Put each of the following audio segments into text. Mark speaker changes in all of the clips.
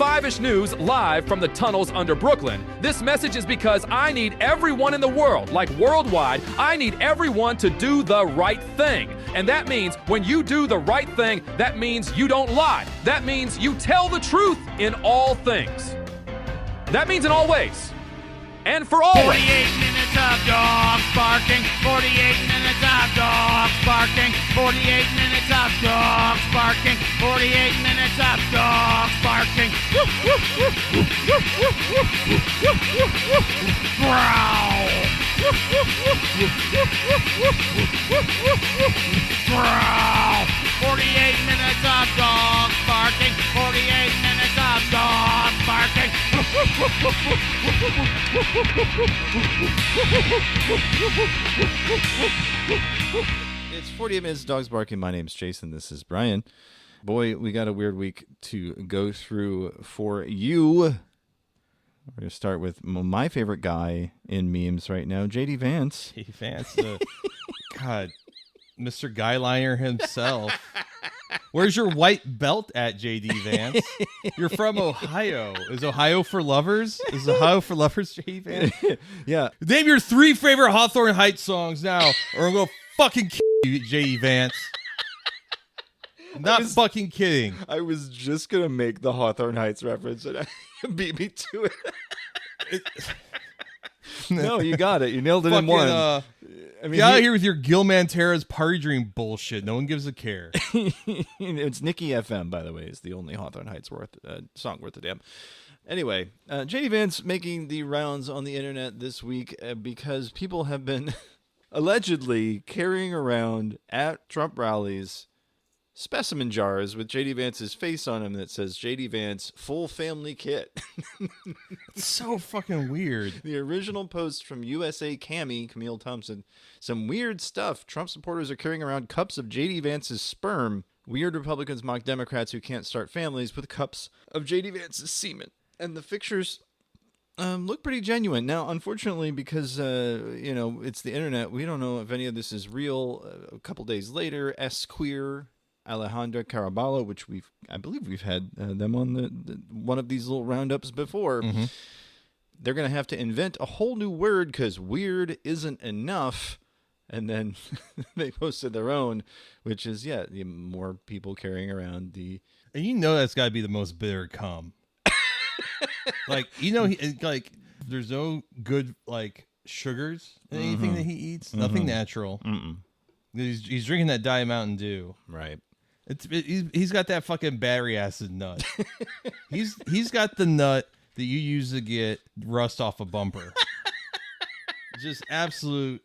Speaker 1: 5-ish news live from the tunnels under Brooklyn. This message is because I need everyone in the world, like worldwide, I need everyone to do the right thing. And that means when you do the right thing, that means you don't lie. That means you tell the truth in all things. That means in all ways. And for always.
Speaker 2: 48 minutes of dogs barking. 48 minutes of dogs barking. 48 minutes of dogs barking. 48 minutes of dogs barking. Growl. Growl. 48 minutes of dogs barking. 48 minutes of dogs barking.
Speaker 3: It's 48 minutes of dogs barking. My name's Jason. This is Brian. Boy, we got a weird week to go through for you. We're going to start with my favorite guy in memes right now, JD Vance.
Speaker 4: JD Vance, God, Mr. Guyliner himself. Where's your white belt at, JD Vance? You're from Ohio. Is Ohio for lovers? Is Ohio for lovers, JD Vance?
Speaker 3: Yeah.
Speaker 4: Name your 3 favorite Hawthorne Heights songs now, or I'm going to fucking kill you, JD Vance. Not fucking kidding.
Speaker 3: I was just going to make the Hawthorne Heights reference, and beat me to it. No, you got it. You nailed it in one.
Speaker 4: I mean, get out of here with your Gil Mantera's Party Dream bullshit. No one gives a care.
Speaker 3: It's Nicky FM, by the way. It's the only Hawthorne Heights song worth a damn. Anyway, JD Vance making the rounds on the internet this week because people have been allegedly carrying around at Trump rallies specimen jars with JD Vance's face on them that says JD Vance full family kit.
Speaker 4: It's so fucking weird.
Speaker 3: The original post from USA Camille Thompson. Some weird stuff. Trump supporters are carrying around cups of JD Vance's sperm. Weird Republicans mock Democrats who can't start families with cups of JD Vance's semen. And the pictures look pretty genuine. Now, unfortunately, because, it's the internet, we don't know if any of this is real. A couple days later, S-Queer, Alejandra Caraballo, which I believe we've had them on the one of these little roundups before. Mm-hmm. They're going to have to invent a whole new word because weird isn't enough. And then they posted their own, which is, more people carrying around the...
Speaker 4: And that's got to be the most bitter cum. There's no good, sugars in anything that he eats. Mm-hmm. Nothing natural. Mm-mm. He's drinking that Diet Mountain Dew.
Speaker 3: Right.
Speaker 4: He's got that fucking battery acid nut. he's got the nut that you use to get rust off a bumper. Just absolute.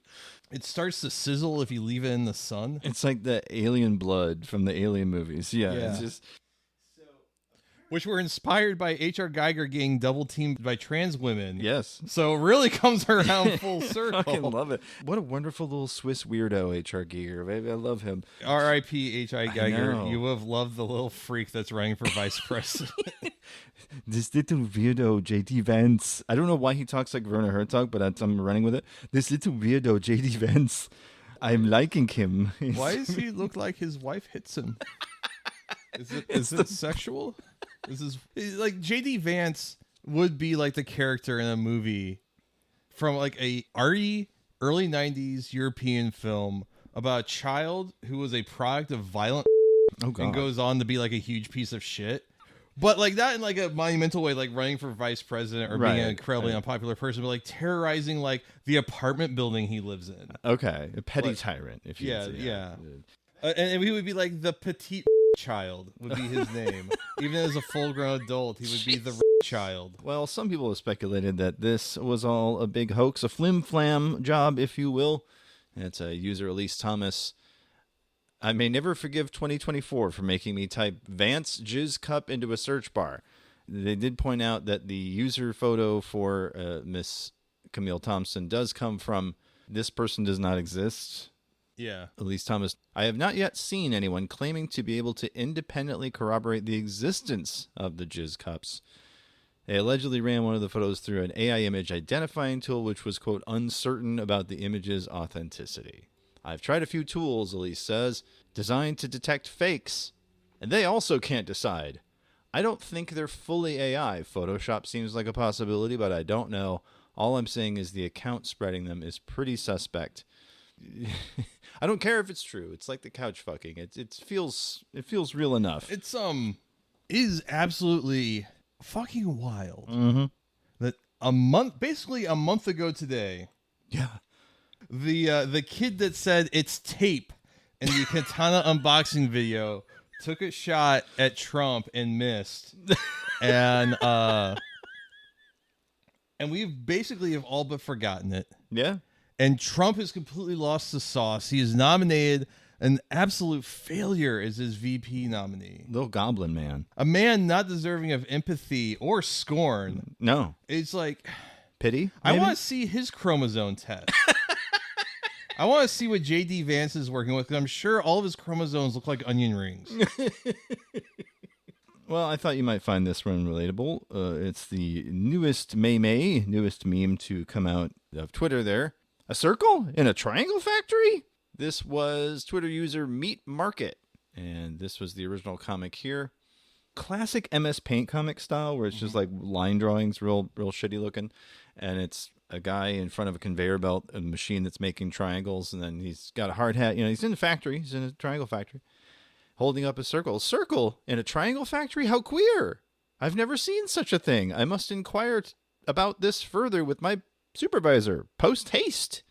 Speaker 4: It starts to sizzle if you leave it in the sun.
Speaker 3: It's like the alien blood from the Alien movies. Yeah. It's just.
Speaker 4: Which were inspired by H.R. Geiger getting double teamed by trans women.
Speaker 3: Yes.
Speaker 4: So it really comes around full circle.
Speaker 3: I fucking love it. What a wonderful little Swiss weirdo, H.R. Geiger. Baby, I love him.
Speaker 4: R.I.P. H.R. Geiger. You would have loved the little freak that's running for vice president.
Speaker 3: This little weirdo, J.D. Vance. I don't know why he talks like Werner Herzog, but I'm running with it. This little weirdo, J.D. Vance. I'm liking him.
Speaker 4: Why does he look like his wife hits him? Is it sexual? This is like JD Vance would be like the character in a movie from like a arty early 90s European film about a child who was a product of violent and goes on to be like a huge piece of shit. But like not in like a monumental way, like running for vice president or being an incredibly unpopular person, but like terrorizing like the apartment building he lives in.
Speaker 3: Okay. A petty tyrant, if you would say.
Speaker 4: Yeah. And he would be like the petite child would be his name. Even as a full-grown adult, he would be the child.
Speaker 3: Well, some people have speculated that this was all a big hoax, a flim-flam job, if you will. And it's a user, Elise Thomas. I may never forgive 2024 for making me type Vance Jizz Cup into a search bar. They did point out that the user photo for Miss Camille Thompson does come from this person does not exist.
Speaker 4: Yeah.
Speaker 3: Elise Thomas. I have not yet seen anyone claiming to be able to independently corroborate the existence of the Jizz Cups. They allegedly ran one of the photos through an AI image identifying tool, which was, quote, uncertain about the image's authenticity. I've tried a few tools, Elise says, designed to detect fakes, and they also can't decide. I don't think they're fully AI. Photoshop seems like a possibility, but I don't know. All I'm saying is the account spreading them is pretty suspect. I don't care if it's true. It's like the couch fucking. It feels real enough.
Speaker 4: It's is absolutely fucking wild.
Speaker 3: Mm-hmm.
Speaker 4: That basically a month ago today,
Speaker 3: Yeah.
Speaker 4: the kid that said it's tape in the Katana unboxing video took a shot at Trump and missed, and we've basically have all but forgotten it.
Speaker 3: Yeah.
Speaker 4: And Trump has completely lost the sauce. He is nominated an absolute failure as his VP nominee.
Speaker 3: Little goblin man.
Speaker 4: A man not deserving of empathy or scorn.
Speaker 3: No.
Speaker 4: It's like,
Speaker 3: Pity?
Speaker 4: I
Speaker 3: maybe?
Speaker 4: want to see his chromosome test. I want to see what JD Vance is working with, because I'm sure all of his chromosomes look like onion rings.
Speaker 3: Well, I thought you might find this one relatable. It's the newest meme to come out of Twitter there. A circle in a triangle factory? This was Twitter user Meat Market, and this was the original comic here. Classic MS Paint comic style, where it's just like line drawings, real shitty looking, and it's a guy in front of a conveyor belt, a machine that's making triangles, and then he's got a hard hat. You know, he's in a factory. He's in a triangle factory, holding up a circle. A circle in a triangle factory? How queer! I've never seen such a thing. I must inquire about this further with my supervisor. Post haste.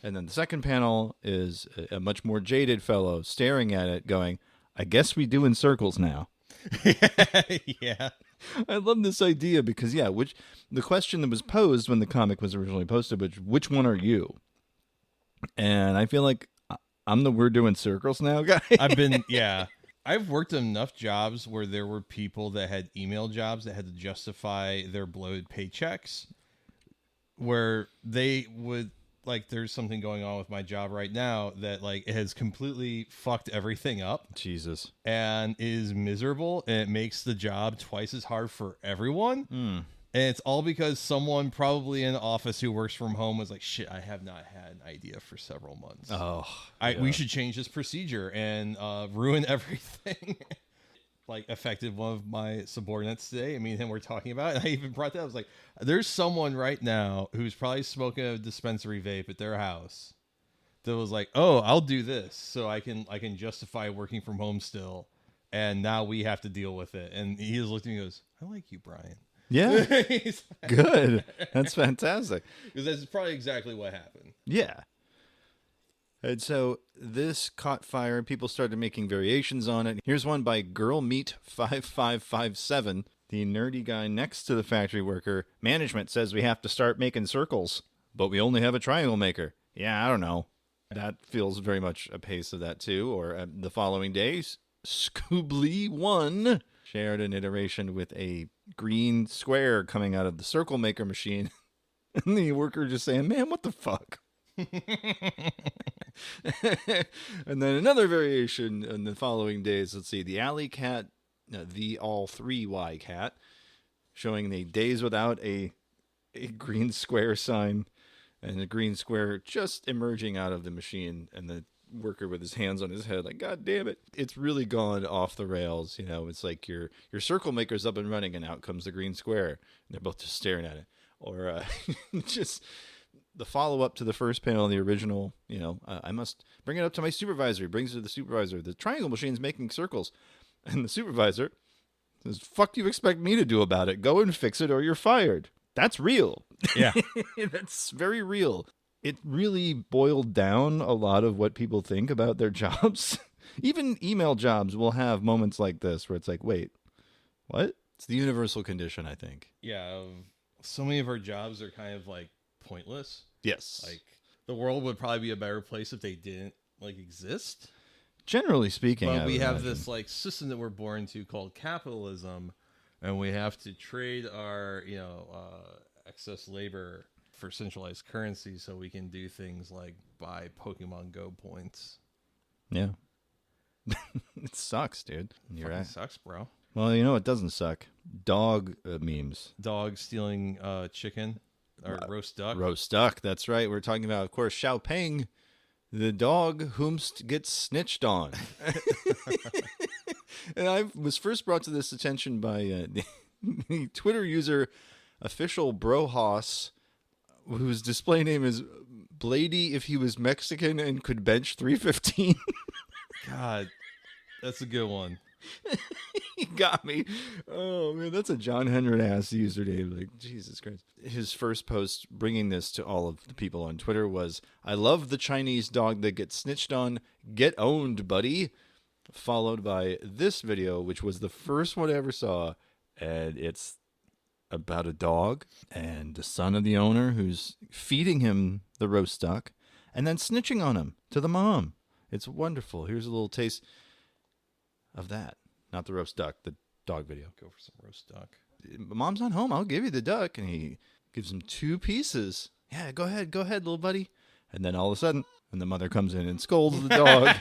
Speaker 3: And then the second panel is a much more jaded fellow staring at it going, I guess we do in circles now.
Speaker 4: Yeah.
Speaker 3: I love this idea because, the question that was posed when the comic was originally posted, which one are you? And I feel like I'm the we're doing circles now guy.
Speaker 4: I've worked enough jobs where there were people that had email jobs that had to justify their bloated paychecks, where they would, like, there's something going on with my job right now that, like, it has completely fucked everything up.
Speaker 3: Jesus.
Speaker 4: And is miserable, and it makes the job twice as hard for everyone. And it's all because someone probably in the office who works from home was like, shit, I have not had an idea for several months. We should change this procedure and ruin everything. Like, affected one of my subordinates today. I mean, him we're talking about it. And I even brought that. I was like, there's someone right now who's probably smoking a dispensary vape at their house that was like, oh, I'll do this so I can justify working from home still. And now we have to deal with it. And he just looked at me and goes, I like you, Brian.
Speaker 3: Yeah. Good. That's fantastic.
Speaker 4: Because that's probably exactly what happened.
Speaker 3: Yeah. And so this caught fire and people started making variations on it. Here's one by GirlMeat5557, the nerdy guy next to the factory worker. Management says we have to start making circles, but we only have a triangle maker. Yeah, I don't know. That feels very much a pace of that too. Or the following days, Scoobly1 shared an iteration with a green square coming out of the circle maker machine. And the worker just saying, man, what the fuck? And then another variation in the following days. Let's see, the alley cat, the all 3Y cat, showing the days without a green square sign, and the green square just emerging out of the machine, and the worker with his hands on his head like, God damn it. It's really gone off the rails. You know, it's like your circle maker's up and running, and out comes the green square, and they're both just staring at it. Or just the follow-up to the first panel, the original, I must bring it up to my supervisor. He brings it to the supervisor. The triangle machine's making circles. And the supervisor says, fuck do you expect me to do about it? Go and fix it or you're fired. That's real.
Speaker 4: Yeah.
Speaker 3: That's very real. It really boiled down a lot of what people think about their jobs. Even email jobs will have moments like this where it's like, wait, what? It's the universal condition, I think.
Speaker 4: Yeah. So many of our jobs are kind of like pointless.
Speaker 3: Yes.
Speaker 4: Like, the world would probably be a better place if they didn't like exist.
Speaker 3: Generally speaking,
Speaker 4: but we have this like system that we're born to called capitalism, and we have to trade our excess labor for centralized currency so we can do things like buy Pokemon Go points.
Speaker 3: Yeah. It sucks, dude.
Speaker 4: You're right. Sucks, bro.
Speaker 3: Well, it doesn't suck. Dog memes.
Speaker 4: Dog stealing chicken or roast duck.
Speaker 3: Roast duck, that's right. We're talking about, of course, Xiaopang, the dog whomst gets snitched on. And I was first brought to this attention by the Twitter user official Brohoss, whose display name is Blady if he was Mexican and could bench 315.
Speaker 4: God, that's a good one.
Speaker 3: He got me. Oh, man, that's a John Henry ass username. Like, Jesus Christ. His first post bringing this to all of the people on Twitter was, I love the Chinese dog that gets snitched on. Get owned, buddy. Followed by this video, which was the first one I ever saw. And it's about a dog and the son of the owner who's feeding him the roast duck and then snitching on him to the mom. It's wonderful. Here's a little taste of that. Not the roast duck, the dog video.
Speaker 4: Go for some roast duck.
Speaker 3: Mom's not home. I'll give you the duck. And he gives him 2 pieces. Yeah, go ahead, little buddy. And then all of a sudden, when the mother comes in and scolds the dog.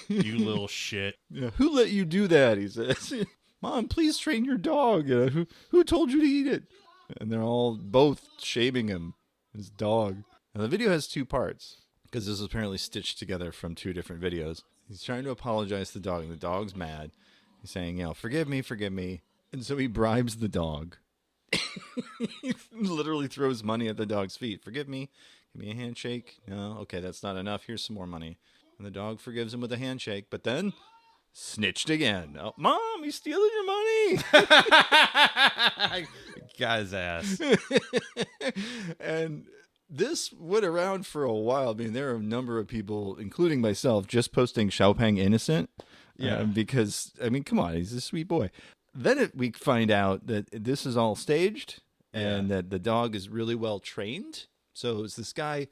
Speaker 4: You little shit.
Speaker 3: Yeah, who let you do that? He says. Mom, please train your dog. Who told you to eat it? And they're all both shaming him, his dog. Now, the video has 2 parts because this is apparently stitched together from 2 different videos. He's trying to apologize to the dog, and the dog's mad. He's saying, forgive me. And so he bribes the dog. He literally throws money at the dog's feet. Forgive me. Give me a handshake. No, okay, that's not enough. Here's some more money. And the dog forgives him with a handshake, but then snitched again. Oh, Mom, he's stealing your money.
Speaker 4: Got his ass.
Speaker 3: And this went around for a while. I mean, there are a number of people, including myself, just posting Xiaopang innocent.
Speaker 4: Yeah.
Speaker 3: Because, I mean, come on, he's a sweet boy. Then we find out that this is all staged and that the dog is really well trained. So it's this guy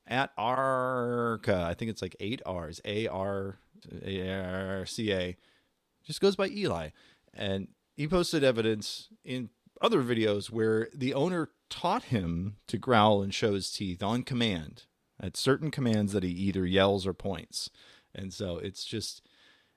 Speaker 3: at Arca. I think it's like 8 R's. A-R-C-A. Just goes by Eli. And he posted evidence in other videos where the owner taught him to growl and show his teeth on command at certain commands that he either yells or points. And so it's just,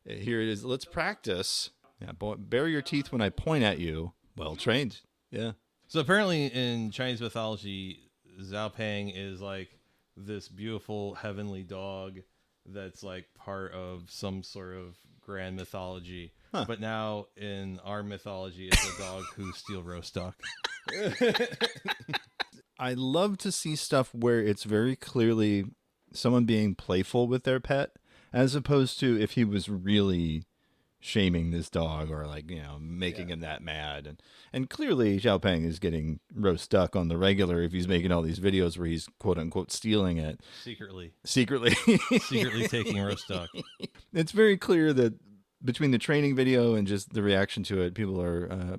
Speaker 3: here it is. Let's practice. Yeah, bare your teeth when I point at you. Well trained. Yeah.
Speaker 4: So apparently in Chinese mythology, Xiaopang is like this beautiful heavenly dog that's like part of some sort of grand mythology. Huh. But now in our mythology, it's a dog who steals roast duck.
Speaker 3: I love to see stuff where it's very clearly someone being playful with their pet, as opposed to if he was really shaming this dog or like, making him that mad. And clearly Xiaopang is getting roast duck on the regular if he's making all these videos where he's quote unquote stealing it.
Speaker 4: Secretly taking roast duck.
Speaker 3: It's very clear that between the training video and just the reaction to it, people are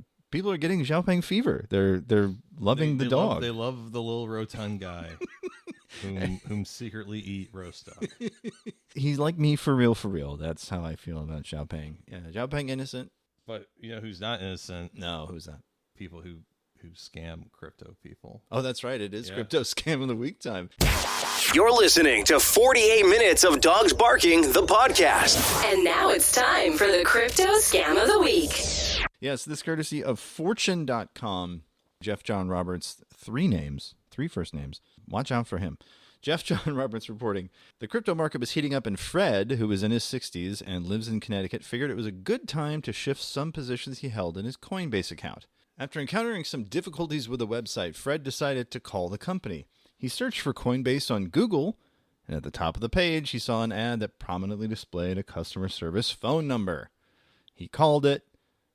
Speaker 3: getting Xiaopang fever. They're loving the dog.
Speaker 4: They love the little rotund guy whom secretly eat roast duck.
Speaker 3: He's like me for real. That's how I feel about Xiaopang. Yeah, Xiaopang innocent.
Speaker 4: But you know who's not innocent?
Speaker 3: No, who's that?
Speaker 4: People who scam crypto people.
Speaker 3: Oh, that's right. It is Crypto Scam of the Week time.
Speaker 5: You're listening to 48 Minutes of Dogs Barking, the podcast.
Speaker 6: And now it's time for the Crypto Scam of the Week.
Speaker 3: Yes, this courtesy of Fortune.com. Jeff John Roberts, 3 first names. Watch out for him. Jeff John Roberts reporting, the crypto market was heating up and Fred, who is in his 60s and lives in Connecticut, figured it was a good time to shift some positions he held in his Coinbase account. After encountering some difficulties with the website, Fred decided to call the company. He searched for Coinbase on Google, and at the top of the page, he saw an ad that prominently displayed a customer service phone number. He called it.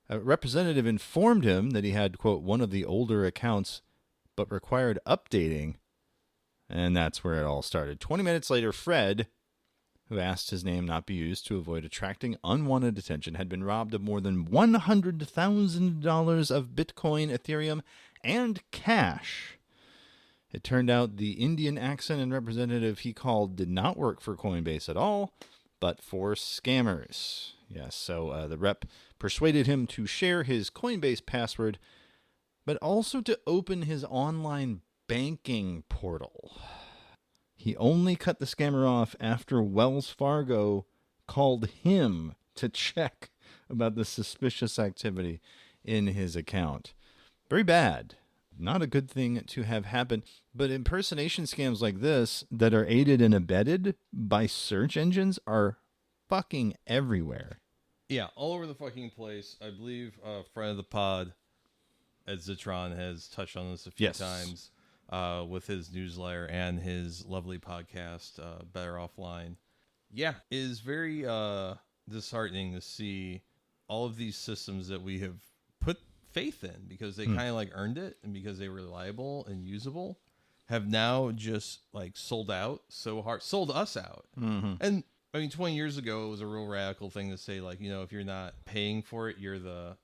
Speaker 3: A representative informed him that he had, quote, one of the older accounts, but required updating. And that's where it all started. 20 minutes later, Fred, who asked his name not be used to avoid attracting unwanted attention, had been robbed of more than $100,000 of Bitcoin, Ethereum, and cash. It turned out the Indian accent and representative he called did not work for Coinbase at all, but for scammers. Yes, so the rep persuaded him to share his Coinbase password, but also to open his online banking portal. He only cut the scammer off after Wells Fargo called him to check about the suspicious activity in his account. Very bad. Not a good thing to have happen. But impersonation scams like this that are aided and abetted by search engines are fucking everywhere.
Speaker 4: Yeah, all over the fucking place. I believe a friend of the pod, Ed Zitron, has touched on this a few times with his newsletter and his lovely podcast, Better Offline. Yeah, it is very disheartening to see all of these systems that we have put faith in because they kind of like earned it and because they were reliable and usable have now just like sold us out. And I mean, 20 years ago, it was a real radical thing to say, like, if you're not paying for it, you're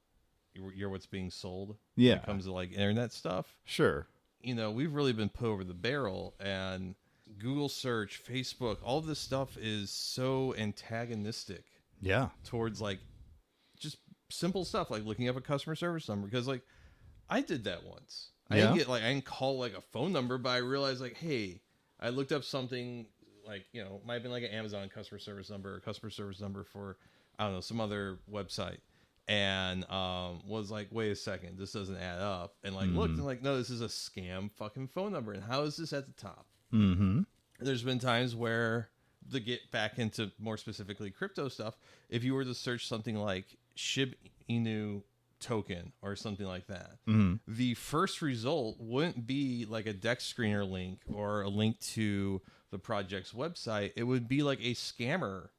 Speaker 4: what's being sold.
Speaker 3: Yeah.
Speaker 4: When it comes to like internet stuff.
Speaker 3: Sure.
Speaker 4: We've really been put over the barrel, and Google search, Facebook, all of this stuff is so antagonistic.
Speaker 3: Yeah.
Speaker 4: Towards like just simple stuff like looking up a customer service number, because like I did that once. I didn't call like a phone number, but I realized like, hey, I looked up something. Like, might have been like an Amazon customer service number or customer service number for, I don't know, some other website. And was like, wait a second, this doesn't add up. And like, looked and like, no, this is a scam fucking phone number. And how is this at the top? Mm-hmm. There's been times where, to get back into more specifically crypto stuff, if you were to search something like Shiba Inu token or something like that, the first result wouldn't be like a DEX screener link or a link to the project's website. It would be like a scammer.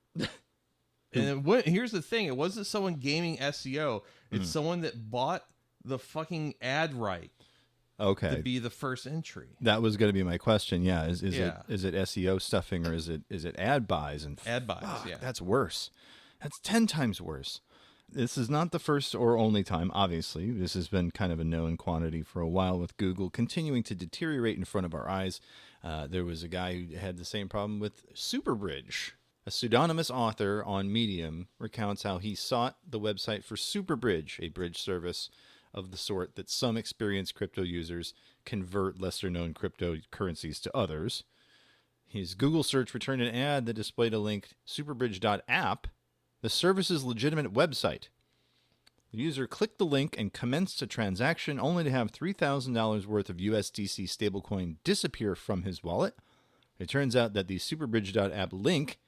Speaker 4: And here's the thing, it wasn't someone gaming SEO, it's someone that bought the fucking ad right to be the first entry.
Speaker 3: That was going to be my question. Yeah, is it SEO stuffing or is it ad buys? And
Speaker 4: ad buys, yeah.
Speaker 3: That's worse. That's 10 times worse. This is not the first or only time, obviously. This has been kind of a known quantity for a while, with Google continuing to deteriorate in front of our eyes. There was a guy who had the same problem with Superbridge. A pseudonymous author on Medium recounts how he sought the website for Superbridge, a bridge service of the sort that some experienced crypto users convert lesser-known cryptocurrencies to others. His Google search returned an ad that displayed a link, superbridge.app, the service's legitimate website. The user clicked the link and commenced a transaction only to have $3,000 worth of USDC stablecoin disappear from his wallet. It turns out that the superbridge.app link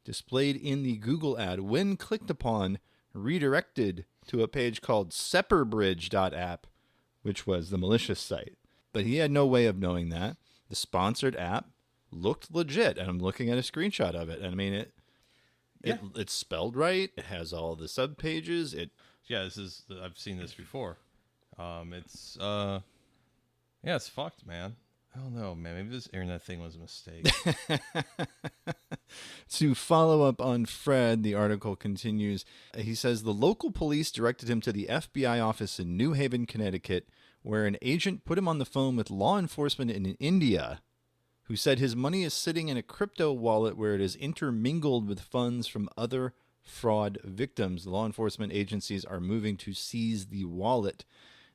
Speaker 3: displayed in the Google ad, when clicked upon, redirected to a page called seperbridge.app, which was the malicious site. But he had no way of knowing that. The sponsored app looked legit, and I'm looking at a screenshot of it. And I mean, it's spelled right. It has all the subpages.
Speaker 4: I've seen this before. It's fucked, man. I don't know, man. Maybe this internet thing was a mistake.
Speaker 3: To follow up on Fred, the article continues. He says the local police directed him to the FBI office in New Haven, Connecticut, where an agent put him on the phone with law enforcement in India, who said his money is sitting in a crypto wallet where it is intermingled with funds from other fraud victims. The law enforcement agencies are moving to seize the wallet,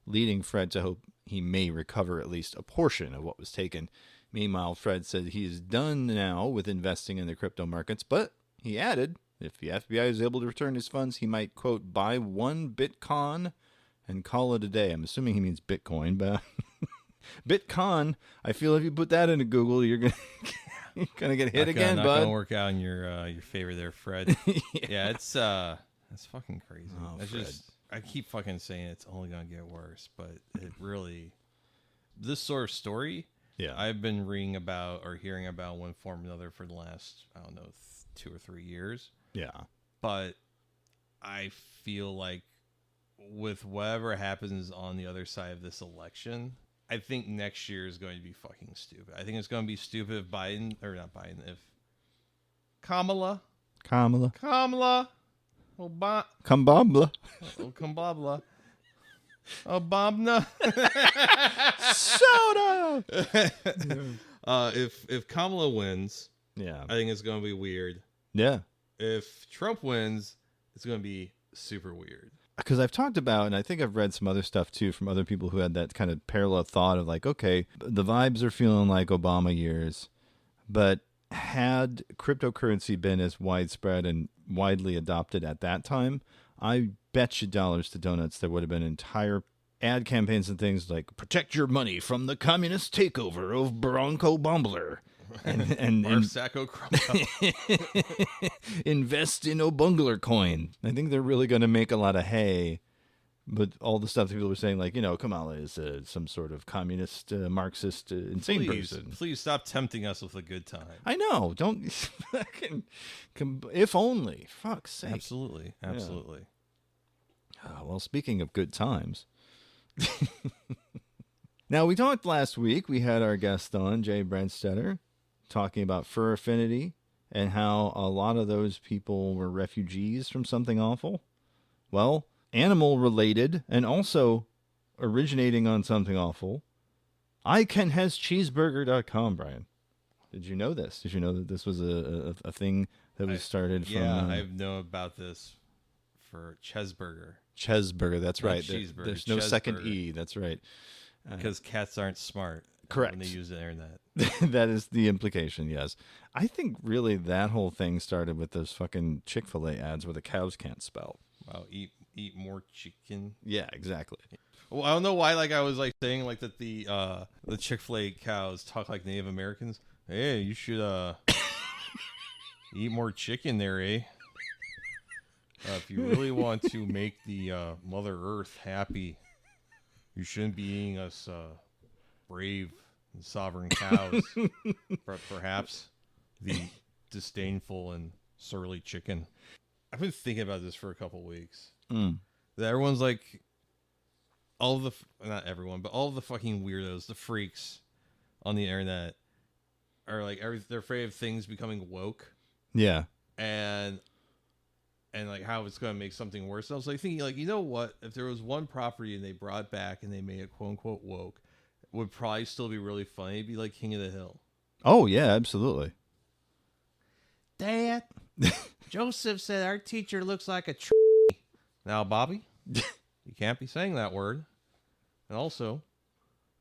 Speaker 3: leading Fred to hope he may recover at least a portion of what was taken. Meanwhile, Fred said he is done now with investing in the crypto markets, but he added if the FBI is able to return his funds, he might, quote, buy one Bitcoin and call it a day. I'm assuming he means Bitcoin, but Bitcoin, I feel if you put that into Google, you're going to get hit again, bud.
Speaker 4: Not going to work out in your favor there, Fred. Yeah, it's fucking crazy.
Speaker 3: Oh,
Speaker 4: it's
Speaker 3: Fred.
Speaker 4: I keep fucking saying it's only going to get worse, but it really, this sort of story, I've been reading about or hearing about one form or another for the last, I don't know, 2 or 3 years.
Speaker 3: Yeah.
Speaker 4: But I feel like with whatever happens on the other side of this election, I think next year is going to be fucking stupid. I think it's going to be stupid if if Kamala.
Speaker 3: Kambabla.
Speaker 4: Kambabla. Obama.
Speaker 3: Soda.
Speaker 4: If Kamala wins,
Speaker 3: Yeah.
Speaker 4: I think it's going to be weird.
Speaker 3: Yeah.
Speaker 4: If Trump wins, it's going to be super weird.
Speaker 3: Because I've talked about, and I think I've read some other stuff too from other people who had that kind of parallel thought of like, okay, the vibes are feeling like Obama years, but had cryptocurrency been as widespread and widely adopted at that time, I bet you dollars to donuts there would have been entire ad campaigns and things like protect your money from the communist takeover of Bronco Bumbler.
Speaker 4: and Sacco
Speaker 3: invest in O'Bungler coin. I think they're really going to make a lot of hay. But all the stuff that people were saying, like, Kamala is some sort of communist, Marxist, insane person.
Speaker 4: Please stop tempting us with a good time.
Speaker 3: I know. Don't. If only. Fuck's sake.
Speaker 4: Absolutely. Absolutely.
Speaker 3: Yeah. Well, speaking of good times. Now, we talked last week. We had our guest on, Jay Brandstetter, talking about fur affinity and how a lot of those people were refugees from something awful. Well, animal related and also originating on something awful. CAN HAS CHEEZBURGER.com, Brian. Did you know this? Did you know that this was a thing that was started from...
Speaker 4: Yeah, I know about this for CHEEZBURGER.
Speaker 3: CHEEZBURGER, that's right.
Speaker 4: Cheeseburger.
Speaker 3: There's no second E, that's right.
Speaker 4: Because cats aren't smart.
Speaker 3: Correct.
Speaker 4: When they use the internet.
Speaker 3: That is the implication, yes. I think really that whole thing started with those fucking Chick-fil-A ads where the cows can't spell.
Speaker 4: Wow, eat more chicken.
Speaker 3: Yeah, exactly.
Speaker 4: Well, I don't know why. Like I was like saying like that the Chick-fil-A cows talk like Native Americans. Hey, you should eat more chicken there, eh? If you really want to make the Mother Earth happy, you shouldn't be eating us brave and sovereign cows. Perhaps the disdainful and surly chicken. I've been thinking about this for a couple weeks. That everyone's like, not everyone, but all of the fucking weirdos, the freaks on the internet are like, they're afraid of things becoming woke.
Speaker 3: Yeah.
Speaker 4: And like how it's going to make something worse. And I was like thinking, like, you know what? If there was one property and they brought back and they made it quote unquote woke, it would probably still be really funny. It'd be like King of the Hill.
Speaker 3: Oh, yeah, absolutely.
Speaker 4: Dad, Joseph said our teacher looks like a Now, Bobby, you can't be saying that word. And also,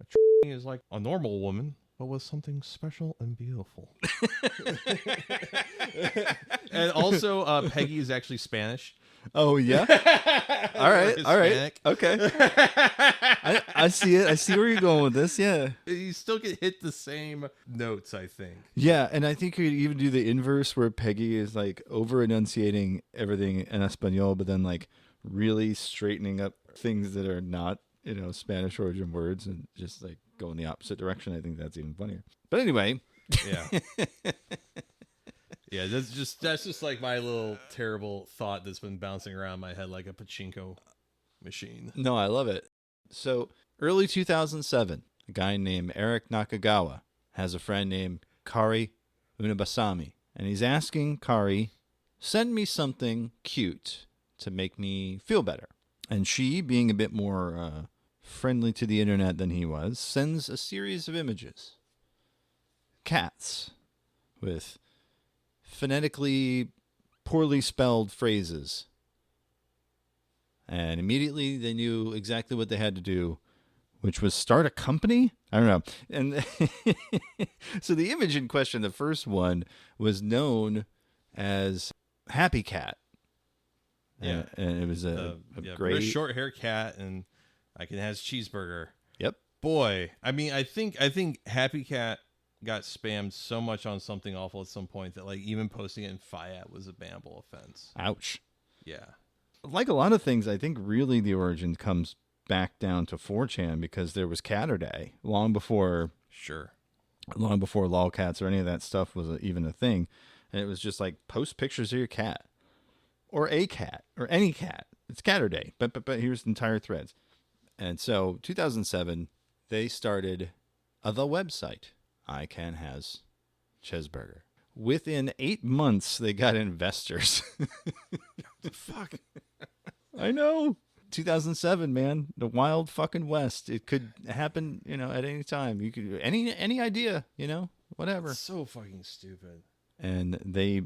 Speaker 4: a is like a normal woman, but with something special and beautiful. And also, Peggy is actually Spanish.
Speaker 3: Oh, yeah? All right. Okay. I see it. I see where you're going with this, yeah.
Speaker 4: You still can hit the same notes, I think.
Speaker 3: Yeah, and I think you could even do the inverse where Peggy is like over-enunciating everything in Espanol, but then like really straightening up things that are not, Spanish origin words and just like go in the opposite direction. I think that's even funnier. But anyway.
Speaker 4: Yeah. Yeah, that's just like my little terrible thought that's been bouncing around my head like a pachinko machine.
Speaker 3: No, I love it. So, early 2007, a guy named Eric Nakagawa has a friend named Kari Unabasami. And he's asking Kari, send me something cute to make me feel better. And she, being a bit more friendly to the internet than he was, sends a series of images. Cats with phonetically poorly spelled phrases. And immediately they knew exactly what they had to do, which was start a company? I don't know. And so the image in question, the first one, was known as Happy Cat.
Speaker 4: Yeah.
Speaker 3: And it was a great
Speaker 4: short hair cat, and CAN HAS CHEEZBURGER.
Speaker 3: Yep.
Speaker 4: Boy, I mean, I think Happy Cat got spammed so much on something awful at some point that like even posting it in FIAT was a bannable offense.
Speaker 3: Ouch.
Speaker 4: Yeah.
Speaker 3: Like a lot of things, I think really the origin comes back down to 4chan because there was Catterday long before lolcats or any of that stuff was even a thing. And it was just like post pictures of your cat or a cat or any cat. It's Catterday, but here's entire threads. And so 2007, they started the website. CAN HAS CHEEZBURGER. Within 8 months, they got investors.
Speaker 4: The fuck?
Speaker 3: I know. 2007, man. The wild fucking West. It could happen, at any time. You could any idea, whatever.
Speaker 4: It's so fucking stupid.
Speaker 3: And they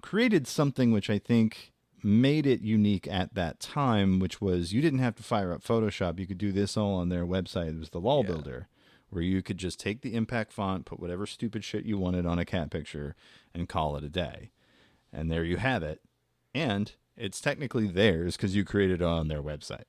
Speaker 3: created something which I think made it unique at that time, which was you didn't have to fire up Photoshop. You could do this all on their website. It was the Lol Builder, where you could just take the impact font, put whatever stupid shit you wanted on a cat picture, and call it a day. And there you have it. And it's technically theirs because you created it on their website.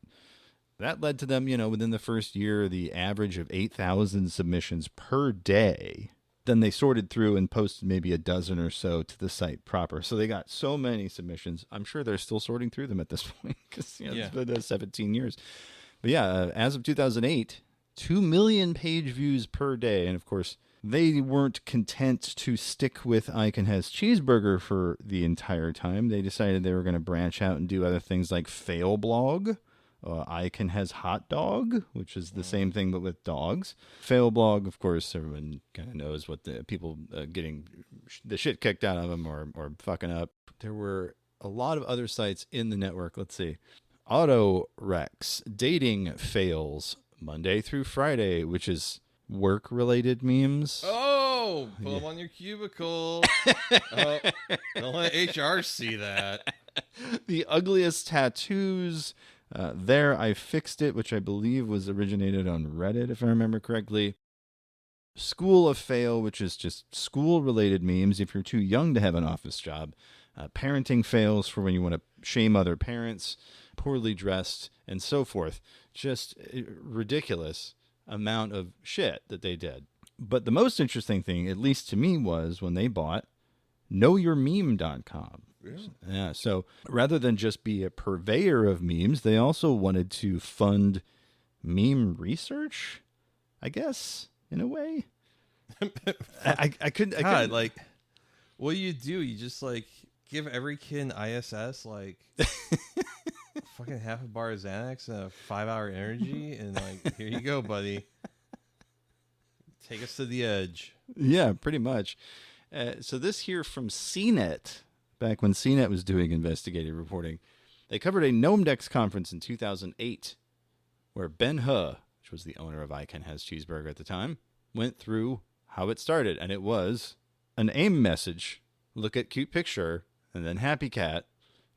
Speaker 3: That led to them, within the first year, the average of 8,000 submissions per day then they sorted through and posted maybe a dozen or so to the site proper. So they got so many submissions. I'm sure they're still sorting through them at this point because it's been 17 years. But yeah, as of 2008, 2 million page views per day. And of course, they weren't content to stick with I Can Has Cheeseburger for the entire time. They decided they were going to branch out and do other things like Fail Blog. I Can Has Hot Dog, which is the same thing but with dogs. Fail Blog, of course, everyone kind of knows what the people getting the shit kicked out of them or fucking up. There were a lot of other sites in the network. Let's see. Auto Rex, Dating Fails, Monday through Friday, which is work-related memes.
Speaker 4: Oh, put them on your cubicle. Don't let HR see that.
Speaker 3: The Ugliest Tattoos. There I Fixed It, which I believe was originated on Reddit, if I remember correctly. School of Fail, which is just school-related memes if you're too young to have an office job. Parenting Fails for when you want to shame other parents. Poorly Dressed, and so forth. Just ridiculous amount of shit that they did. But the most interesting thing, at least to me, was when they bought knowyourmeme.com. Yeah, so rather than just be a purveyor of memes, they also wanted to fund meme research, I guess, in a way. I couldn't.
Speaker 4: Like, what do? You just, like, give every kid an ISS, like, fucking half a bar of Xanax and a 5-hour energy, and, like, here you go, buddy. Take us to the edge.
Speaker 3: Yeah, pretty much. So this here from CNET, back when CNET was doing investigative reporting, they covered a Gnomedex conference in 2008 where Ben He, which was the owner of I Can Has Cheeseburger at the time, went through how it started. And it was an AIM message, look at cute picture, and then happy cat,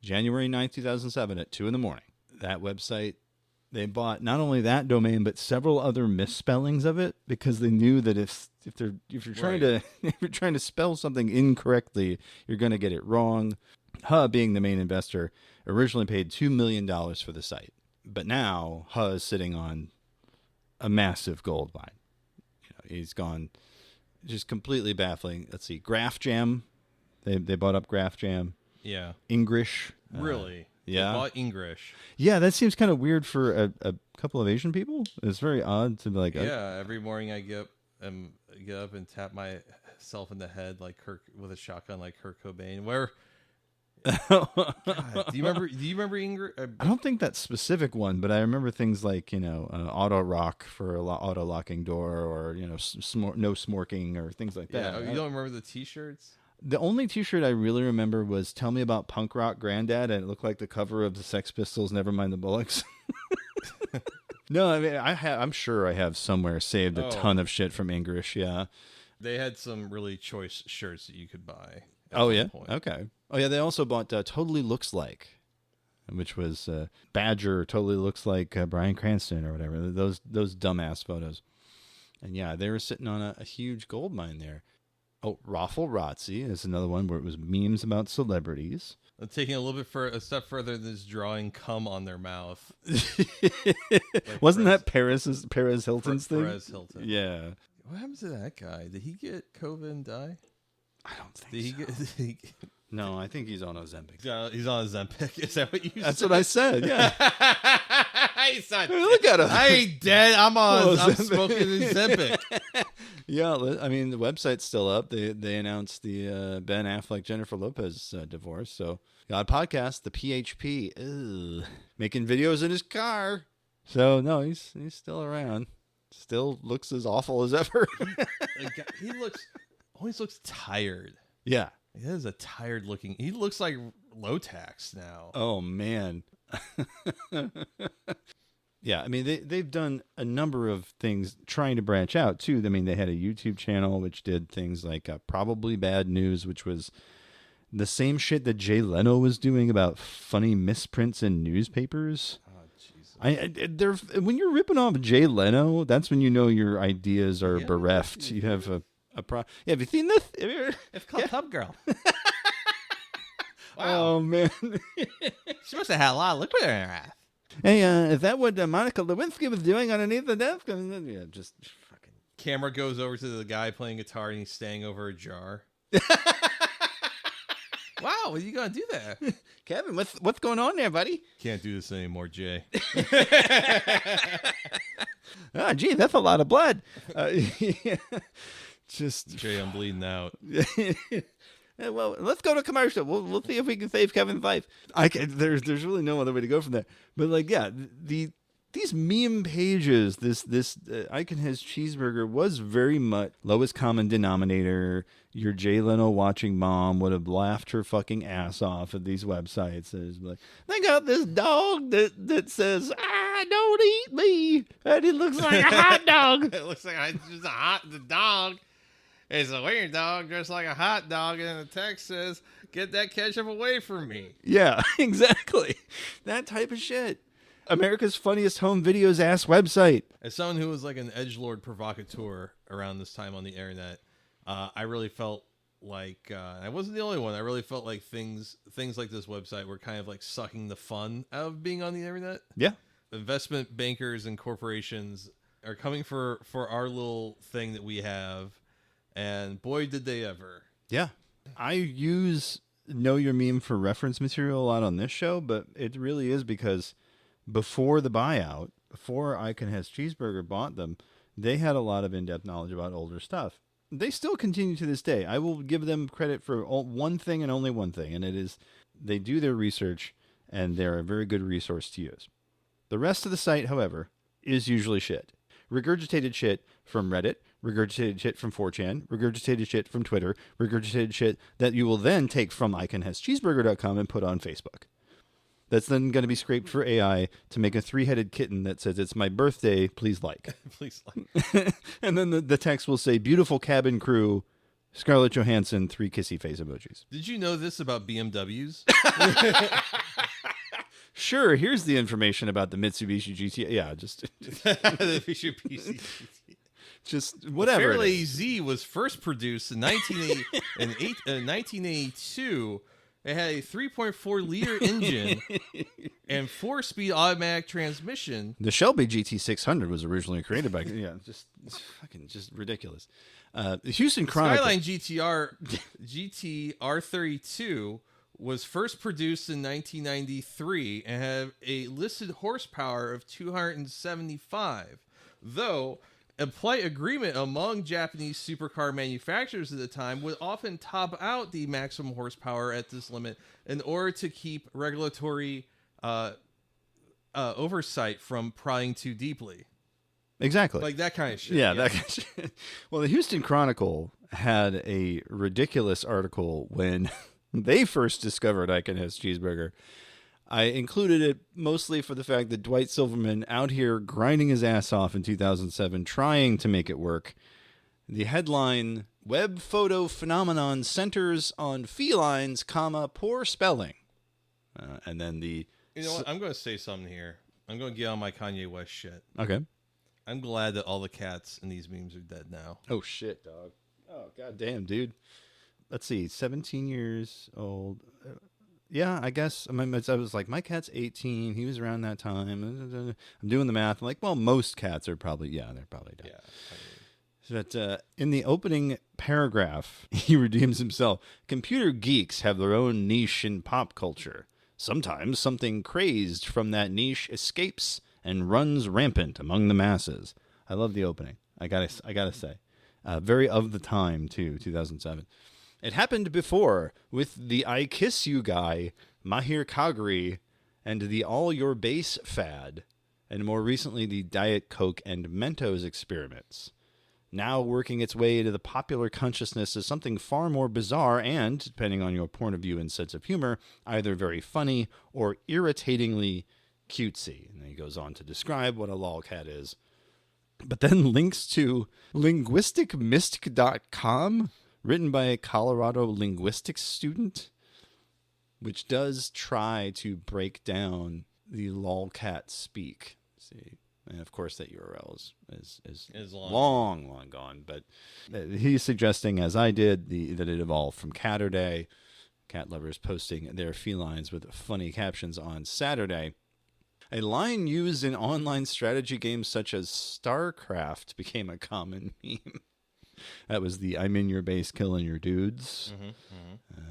Speaker 3: January 9th, 2007 at 2 a.m. That website, they bought not only that domain, but several other misspellings of it because they knew that if you're trying to if you're trying to spell something incorrectly, you're going to get it wrong. He, being the main investor, originally paid $2 million for the site, but now He is sitting on a massive gold mine. He's gone just completely baffling. Let's see, Graph Jam, they bought up Graph Jam.
Speaker 4: Yeah,
Speaker 3: English,
Speaker 4: really.
Speaker 3: Yeah,
Speaker 4: they bought English.
Speaker 3: Yeah, that seems kind of weird for a couple of Asian people. It's very odd to be like.
Speaker 4: Yeah, every morning I get up and tap myself in the head like Kurt with a shotgun, like Kurt Cobain. Where? God, do you remember English?
Speaker 3: I don't think that specific one, but I remember things like auto rock for auto locking door, or no smorking or things like that.
Speaker 4: Yeah, you don't remember the T-shirts?
Speaker 3: The only T-shirt I really remember was "Tell Me About Punk Rock Granddad," and it looked like the cover of the Sex Pistols' "Nevermind the Bollocks." No, I mean I'm sure I have somewhere saved a ton of shit from English. Yeah,
Speaker 4: they had some really choice shirts that you could buy.
Speaker 3: Oh yeah, okay. Oh yeah, they also bought "Totally Looks Like," which was Badger totally looks like Bryan Cranston or whatever. Those dumbass photos. And yeah, they were sitting on a huge gold mine there. Oh, Raffle Rotzi is another one where it was memes about celebrities.
Speaker 4: I'm taking a step further than just drawing cum on their mouth.
Speaker 3: Wasn't that Perez Hilton's thing?
Speaker 4: Perez Hilton.
Speaker 3: Yeah.
Speaker 4: What happened to that guy? Did he get COVID and die?
Speaker 3: I don't think so. No, I think he's on Ozempic.
Speaker 4: He's on Ozempic. Is that what you said?
Speaker 3: That's what I said, yeah.
Speaker 4: He's not
Speaker 3: Look at him.
Speaker 4: I ain't dead. I'm smoking Ozempic.
Speaker 3: Yeah, I mean, the website's still up. They announced the Ben Affleck, Jennifer Lopez divorce. So, got a podcast, the PHP, making videos in his car. So, no, he's still around. Still looks as awful as ever.
Speaker 4: He always looks tired.
Speaker 3: Yeah.
Speaker 4: He is a tired looking. He looks like low tax now.
Speaker 3: Oh, man. Yeah, I mean, they've done a number of things trying to branch out, too. I mean, they had a YouTube channel which did things like Probably Bad News, which was the same shit that Jay Leno was doing about funny misprints in newspapers. Oh, Jesus. When you're ripping off Jay Leno, that's when you know your ideas are bereft. You have a problem. Yeah, have you seen this?
Speaker 4: It's called Tub Girl.
Speaker 3: Wow. Oh, man.
Speaker 4: She must have had a lot of liquid in her ass.
Speaker 3: Hey, is that what Monica Lewinsky was doing underneath the desk? Yeah, just fucking
Speaker 4: Camera goes over to the guy playing guitar and he's staying over a jar. Wow, are you gonna do that?
Speaker 3: Kevin, what's going on there, buddy?
Speaker 4: Can't do this anymore, Jay.
Speaker 3: Oh, gee, that's a lot of blood. Just
Speaker 4: Jay, I'm bleeding out.
Speaker 3: Yeah, well, let's go to commercial. We'll see if we can save Kevin's life. There's really no other way to go from there. But like, yeah, these meme pages, this Icon Has Cheeseburger was very much lowest common denominator. Your Jay Leno watching mom would have laughed her fucking ass off at these websites. There's like, they got this dog that says, don't eat me, and it looks like a hot dog.
Speaker 4: It looks like the dog. It's a weird dog dressed like a hot dog, and the text says, "Get that ketchup away from me."
Speaker 3: Yeah, exactly. That type of shit. America's funniest home videos ass website.
Speaker 4: As someone who was like an edgelord provocateur around this time on the internet, I really felt like I wasn't the only one. I really felt like things like this website were kind of like sucking the fun out of being on the internet.
Speaker 3: Yeah.
Speaker 4: Investment bankers and corporations are coming for our little thing that we have, and boy, did they ever.
Speaker 3: Yeah. I use Know Your Meme for reference material a lot on this show, but it really is because before the buyout, before Icon Has Cheeseburger bought them, they had a lot of in-depth knowledge about older stuff. They still continue to this day. I will give them credit for one thing and only one thing, and it is they do their research, and they're a very good resource to use. The rest of the site, however, is usually shit. Regurgitated shit from Reddit, regurgitated shit from 4chan, regurgitated shit from Twitter, regurgitated shit that you will then take from iconhascheeseburger.com and put on Facebook. That's then going to be scraped for AI to make a 3-headed kitten that says, "It's my birthday, please like."
Speaker 4: Please like.
Speaker 3: And then the text will say, "Beautiful cabin crew, Scarlett Johansson, 3 kissy face emojis."
Speaker 4: Did you know this about BMWs?
Speaker 3: Sure, here's the information about the Mitsubishi GT. Yeah, just just whatever.
Speaker 4: Fairlane Z was first produced in 1982. It had a 3.4-liter engine and 4-speed automatic transmission.
Speaker 3: The Shelby GT600 was originally created by just ridiculous. The Houston Chronicle.
Speaker 4: Skyline GTR32 was first produced in 1993 and had a listed horsepower of 275, though a polite agreement among Japanese supercar manufacturers at the time would often top out the maximum horsepower at this limit in order to keep regulatory oversight from prying too deeply.
Speaker 3: Exactly.
Speaker 4: Like that kind of shit.
Speaker 3: Yeah, that kind of shit. Well, the Houston Chronicle had a ridiculous article when they first discovered Icon Has Cheeseburger. I included it mostly for the fact that Dwight Silverman out here grinding his ass off in 2007, trying to make it work. The headline, "Web Photo Phenomenon Centers on Felines, poor spelling." And then
Speaker 4: You know what? I'm going to say something here. I'm going to get on my Kanye West shit.
Speaker 3: Okay.
Speaker 4: I'm glad that all the cats in these memes are dead now.
Speaker 3: Oh, shit, dog. Oh, goddamn, dude. Let's see, 17 years old. Yeah, I guess. I was like, my cat's 18. He was around that time. I'm doing the math. I'm like, well, most cats are probably, they're probably dead.
Speaker 4: Yeah.
Speaker 3: But in the opening paragraph, he redeems himself. Computer geeks have their own niche in pop culture. Sometimes something crazed from that niche escapes and runs rampant among the masses. I love the opening. I gotta say. Very of the time, too, 2007. It happened before with the I Kiss You guy, Mahir Kagri, and the All Your Base fad, and more recently the Diet Coke and Mentos experiments. Now working its way into the popular consciousness is something far more bizarre and, depending on your point of view and sense of humor, either very funny or irritatingly cutesy. And then he goes on to describe what a lolcat is. But then links to linguisticmystic.com, written by a Colorado linguistics student, which does try to break down the lolcat speak. See, and of course that URL is long gone. But he's suggesting, as I did, that it evolved from Catterday, cat lovers posting their felines with funny captions on Saturday. A line used in online strategy games such as StarCraft became a common meme. That was the "I'm in your base killing your dudes."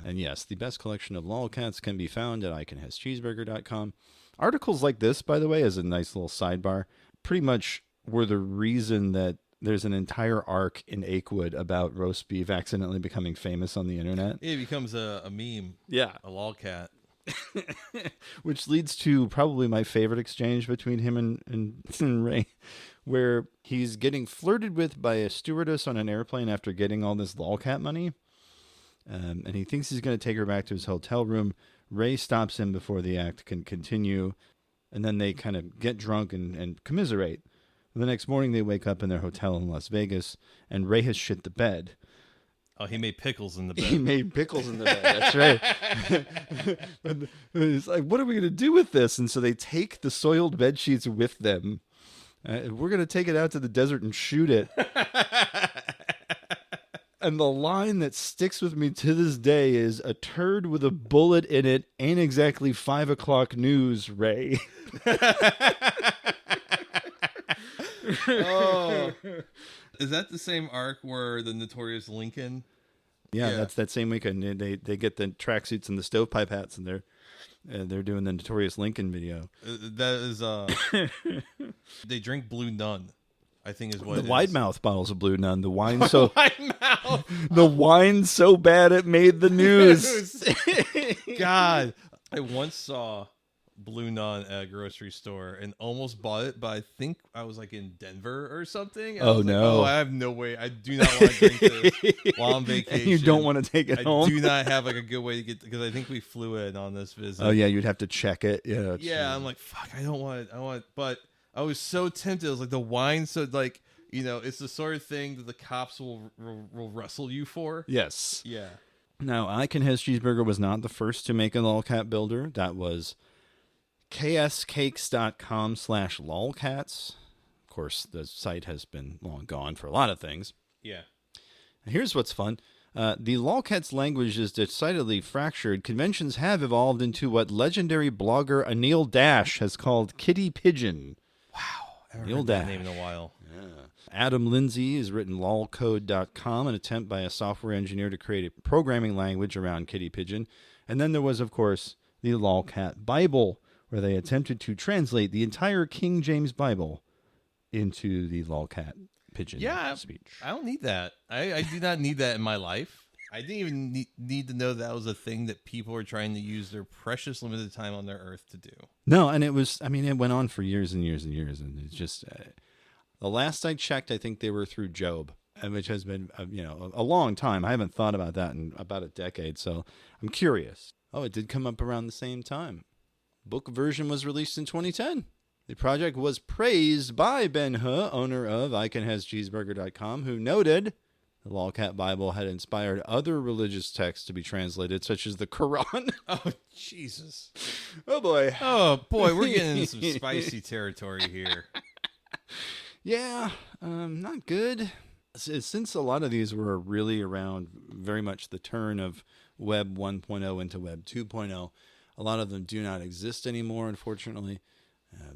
Speaker 3: And yes, the best collection of lolcats can be found at iconhascheeseburger.com. Articles like this, by the way, as a nice little sidebar, pretty much were the reason that there's an entire arc in Achewood about roast beef accidentally becoming famous on the internet.
Speaker 4: It becomes a meme.
Speaker 3: Yeah.
Speaker 4: A lolcat.
Speaker 3: Which leads to probably my favorite exchange between him and Ray, where he's getting flirted with by a stewardess on an airplane after getting all this lolcat money. And he thinks he's going to take her back to his hotel room. Ray stops him before the act can continue. And then they kind of get drunk and commiserate. And the next morning they wake up in their hotel in Las Vegas, and Ray has shit the bed.
Speaker 4: Oh, he made pickles in the bed.
Speaker 3: He made pickles in the bed. That's right. And it's like, what are we going to do with this? And so they take the soiled bed sheets with them. We're going to take it out to the desert and shoot it. And the line that sticks with me to this day is, "A turd with a bullet in it ain't exactly 5 o'clock news, Ray."
Speaker 4: Oh. Is that the same arc where the Notorious Lincoln?
Speaker 3: Yeah, that's that same weekend. They get the tracksuits and the stovepipe hats, and they're doing the Notorious Lincoln video.
Speaker 4: That is they drink Blue Nun, I think is what
Speaker 3: the
Speaker 4: it
Speaker 3: wide
Speaker 4: is.
Speaker 3: mouth bottles of Blue Nun. The wine so the wine so bad it made the news.
Speaker 4: God, I once saw Blue Nun at a grocery store and almost bought it, but I think I was like in Denver or something. And I
Speaker 3: Oh,
Speaker 4: was like,
Speaker 3: no.
Speaker 4: oh, I have no way. I do not want to drink this while on vacation.
Speaker 3: And you don't want to take it
Speaker 4: I
Speaker 3: home.
Speaker 4: do not have like a good way to get, because I think we flew in on this visit.
Speaker 3: Oh yeah, you'd have to check it. Yeah.
Speaker 4: Yeah, I'm like, fuck, I don't want it. But I was so tempted. It was like the wine, so like, you know, it's the sort of thing that the cops will wrestle you for.
Speaker 3: Yes.
Speaker 4: Yeah.
Speaker 3: Now, I Can Has Cheeseburger was not the first to make a lolcat builder. That was kscakes.com/lolcats. Of course, the site has been long gone for a lot of things.
Speaker 4: Yeah.
Speaker 3: Here's what's fun. The lolcats language is decidedly fractured. Conventions have evolved into what legendary blogger Anil Dash has called kitty pigeon.
Speaker 4: I haven't
Speaker 3: Neil
Speaker 4: heard that
Speaker 3: Dash.
Speaker 4: name in a while.
Speaker 3: Adam Lindsay has written lolcode.com, an attempt by a software engineer to create a programming language around kitty pigeon. And then there was, of course, the Lolcat Bible, where they attempted to translate the entire King James Bible into the lolcat pigeon speech.
Speaker 4: I don't need that. I do not need that in my life. I didn't even need to know that was a thing that people are trying to use their precious limited time on their earth to do.
Speaker 3: No, and it went on for years and years and years, and it's just the last I checked, I think they were through Job, which has been a long time. I haven't thought about that in about a decade, so I'm curious. Oh, it did come up around the same time. Book version was released in 2010. The project was praised by Ben He, owner of iconhascheeseburger.com, who noted the Lolcat Bible had inspired other religious texts to be translated, such as the Quran.
Speaker 4: Oh, Jesus.
Speaker 3: Oh, boy.
Speaker 4: Oh, boy, we're getting into some spicy territory here.
Speaker 3: Yeah, not good. Since a lot of these were really around very much the turn of Web 1.0 into Web 2.0, a lot of them do not exist anymore, unfortunately.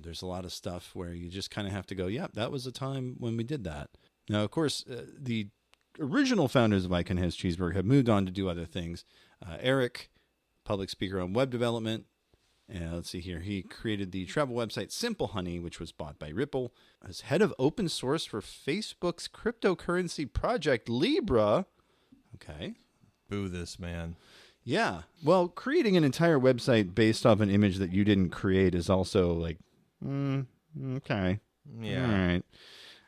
Speaker 3: There's a lot of stuff where you just kind of have to go, yep, that was a time when we did that. Now, of course, the original founders of I Can Has Cheeseburger have moved on to do other things. Eric, public speaker on web development. Let's see here. He created the travel website Simple Honey, which was bought by Ripple. As head of open source for Facebook's cryptocurrency project Libra. Okay.
Speaker 4: Boo this, man.
Speaker 3: Yeah. Well, creating an entire website based off an image that you didn't create is also like, okay.
Speaker 4: Yeah.
Speaker 3: All right.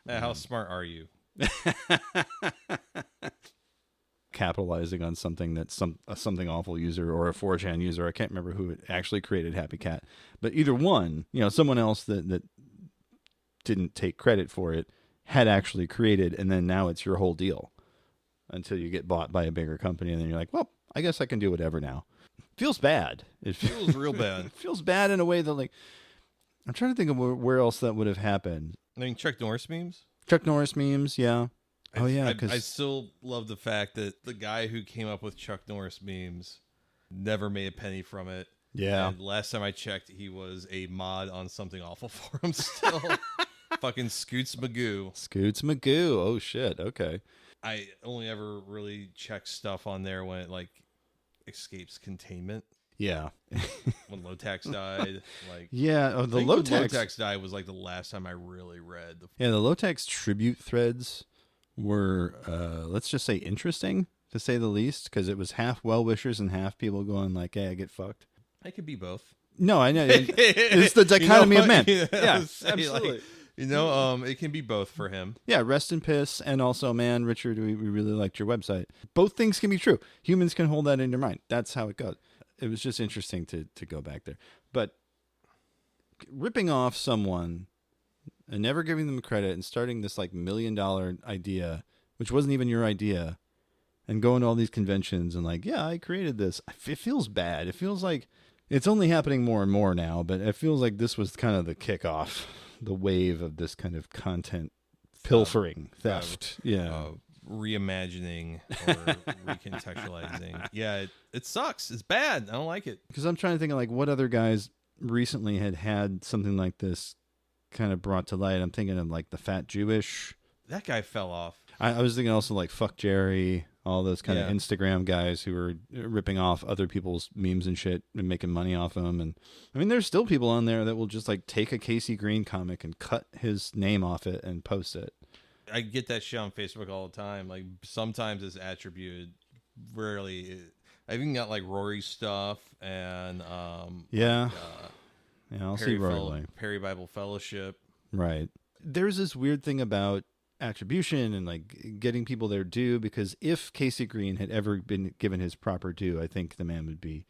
Speaker 4: How smart are you?
Speaker 3: Capitalizing on something that something awful user or a 4chan user, I can't remember who actually created Happy Cat, but either one, someone else that didn't take credit for it had actually created, and then now it's your whole deal until you get bought by a bigger company, and then you're like, well, I guess I can do whatever now. Feels bad. It
Speaker 4: feels real bad.
Speaker 3: It feels bad in a way that, like, I'm trying to think of where else that would have happened.
Speaker 4: I mean, Chuck Norris memes?
Speaker 3: Chuck Norris memes, yeah. Oh, yeah.
Speaker 4: I still love the fact that the guy who came up with Chuck Norris memes never made a penny from it.
Speaker 3: Yeah.
Speaker 4: And last time I checked, he was a mod on Something Awful Forum still. Fucking Scoots Magoo.
Speaker 3: Scoots Magoo. Oh, shit. Okay.
Speaker 4: I only ever really check stuff on there when it, like, escapes containment.
Speaker 3: Yeah.
Speaker 4: When Lotax died. Like,
Speaker 3: yeah. Oh, the
Speaker 4: I think when
Speaker 3: Lotax.
Speaker 4: Lotax died was, like, the last time I really read.
Speaker 3: Yeah, the Lotax tribute threads were, let's just say, interesting, to say the least, because it was half well-wishers and half people going like, hey, I get fucked.
Speaker 4: I could be both.
Speaker 3: No, I know. It's the dichotomy of men.
Speaker 4: Yeah,
Speaker 3: absolutely.
Speaker 4: Like, it can be both for him.
Speaker 3: Yeah, rest in piss. And also, man, Richard, we really liked your website. Both things can be true. Humans can hold that in their mind. That's how it goes. It was just interesting to go back there. But ripping off someone and never giving them credit and starting this like $1 million idea, which wasn't even your idea, and going to all these conventions and like, yeah, I created this. It feels bad. It feels like it's only happening more and more now, but it feels like this was kind of the kickoff, the wave of this kind of content pilfering, theft.
Speaker 4: Reimagining or recontextualizing. Yeah, it sucks. It's bad. I don't like it.
Speaker 3: Because I'm trying to think of like what other guys recently had something like this kind of brought to light. I'm thinking of like the Fat Jewish.
Speaker 4: That guy fell off.
Speaker 3: I was thinking also like Fuck Jerry, all those kind of
Speaker 4: Yeah.
Speaker 3: Instagram guys who were ripping off other people's memes and shit and making money off them. And I mean, there's still people on there that will just like take a Casey Green comic and cut his name off it and post it.
Speaker 4: I get that shit on Facebook all the time. Like sometimes it's attributed, rarely. I even got like Rory's stuff and
Speaker 3: Yeah.
Speaker 4: like,
Speaker 3: Yeah, I'll see Rory.
Speaker 4: Perry Bible Fellowship.
Speaker 3: Right. There's this weird thing about attribution and like getting people their due, because if Casey Green had ever been given his proper due, I think the man would be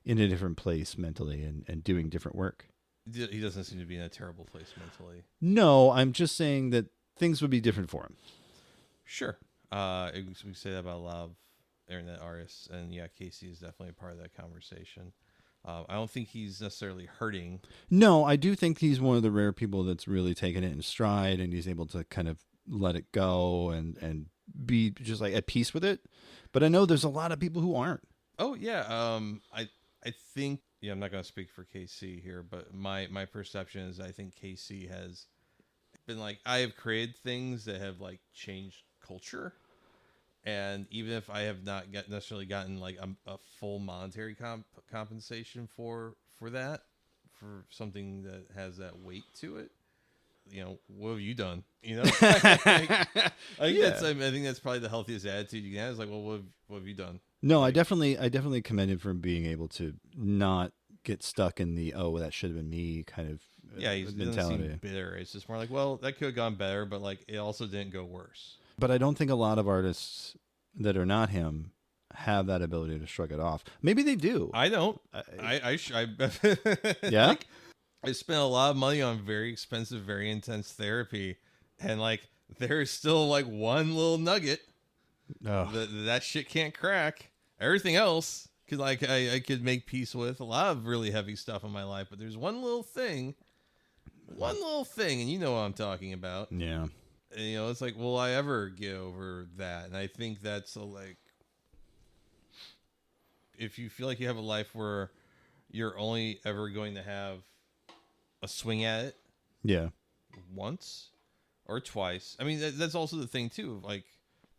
Speaker 3: in a different place mentally and doing different work.
Speaker 4: He doesn't seem to be in a terrible place mentally.
Speaker 3: No, I'm just saying that things would be different for him.
Speaker 4: Sure. We say that about a lot of internet artists, and yeah, Casey is definitely a part of that conversation. I don't think he's necessarily hurting.
Speaker 3: No, I do think he's one of the rare people that's really taken it in stride, and he's able to kind of let it go and be just like at peace with it. But I know there's a lot of people who aren't.
Speaker 4: Oh yeah. I think, yeah, I'm not going to speak for KC here, but my perception is I think KC has been like, I have created things that have like changed culture. And even if I have not necessarily gotten like a full monetary compensation for that, for something that has that weight to it, you know, what have you done? You know, I think that's probably the healthiest attitude you can have. Is like, well, what have you done?
Speaker 3: No, I definitely commend him for being able to not get stuck in the that should have been me kind of
Speaker 4: he
Speaker 3: mentality.
Speaker 4: doesn't seem bitter. It's just more like, well, that could have gone better, but like it also didn't go worse.
Speaker 3: But I don't think a lot of artists that are not him have that ability to shrug it off. Maybe they do.
Speaker 4: I don't.
Speaker 3: Yeah.
Speaker 4: Like, I spent a lot of money on very expensive, very intense therapy, and like there's still like one little nugget that shit can't crack. Everything else could I could make peace with. A lot of really heavy stuff in my life, but there's one little thing, and you know what I'm talking about.
Speaker 3: Yeah.
Speaker 4: And, you know, it's like, will I ever get over that? And I think that's like, if you feel like you have a life where you're only ever going to have a swing at it,
Speaker 3: Yeah.
Speaker 4: once or twice. I mean, that's also the thing too. Like,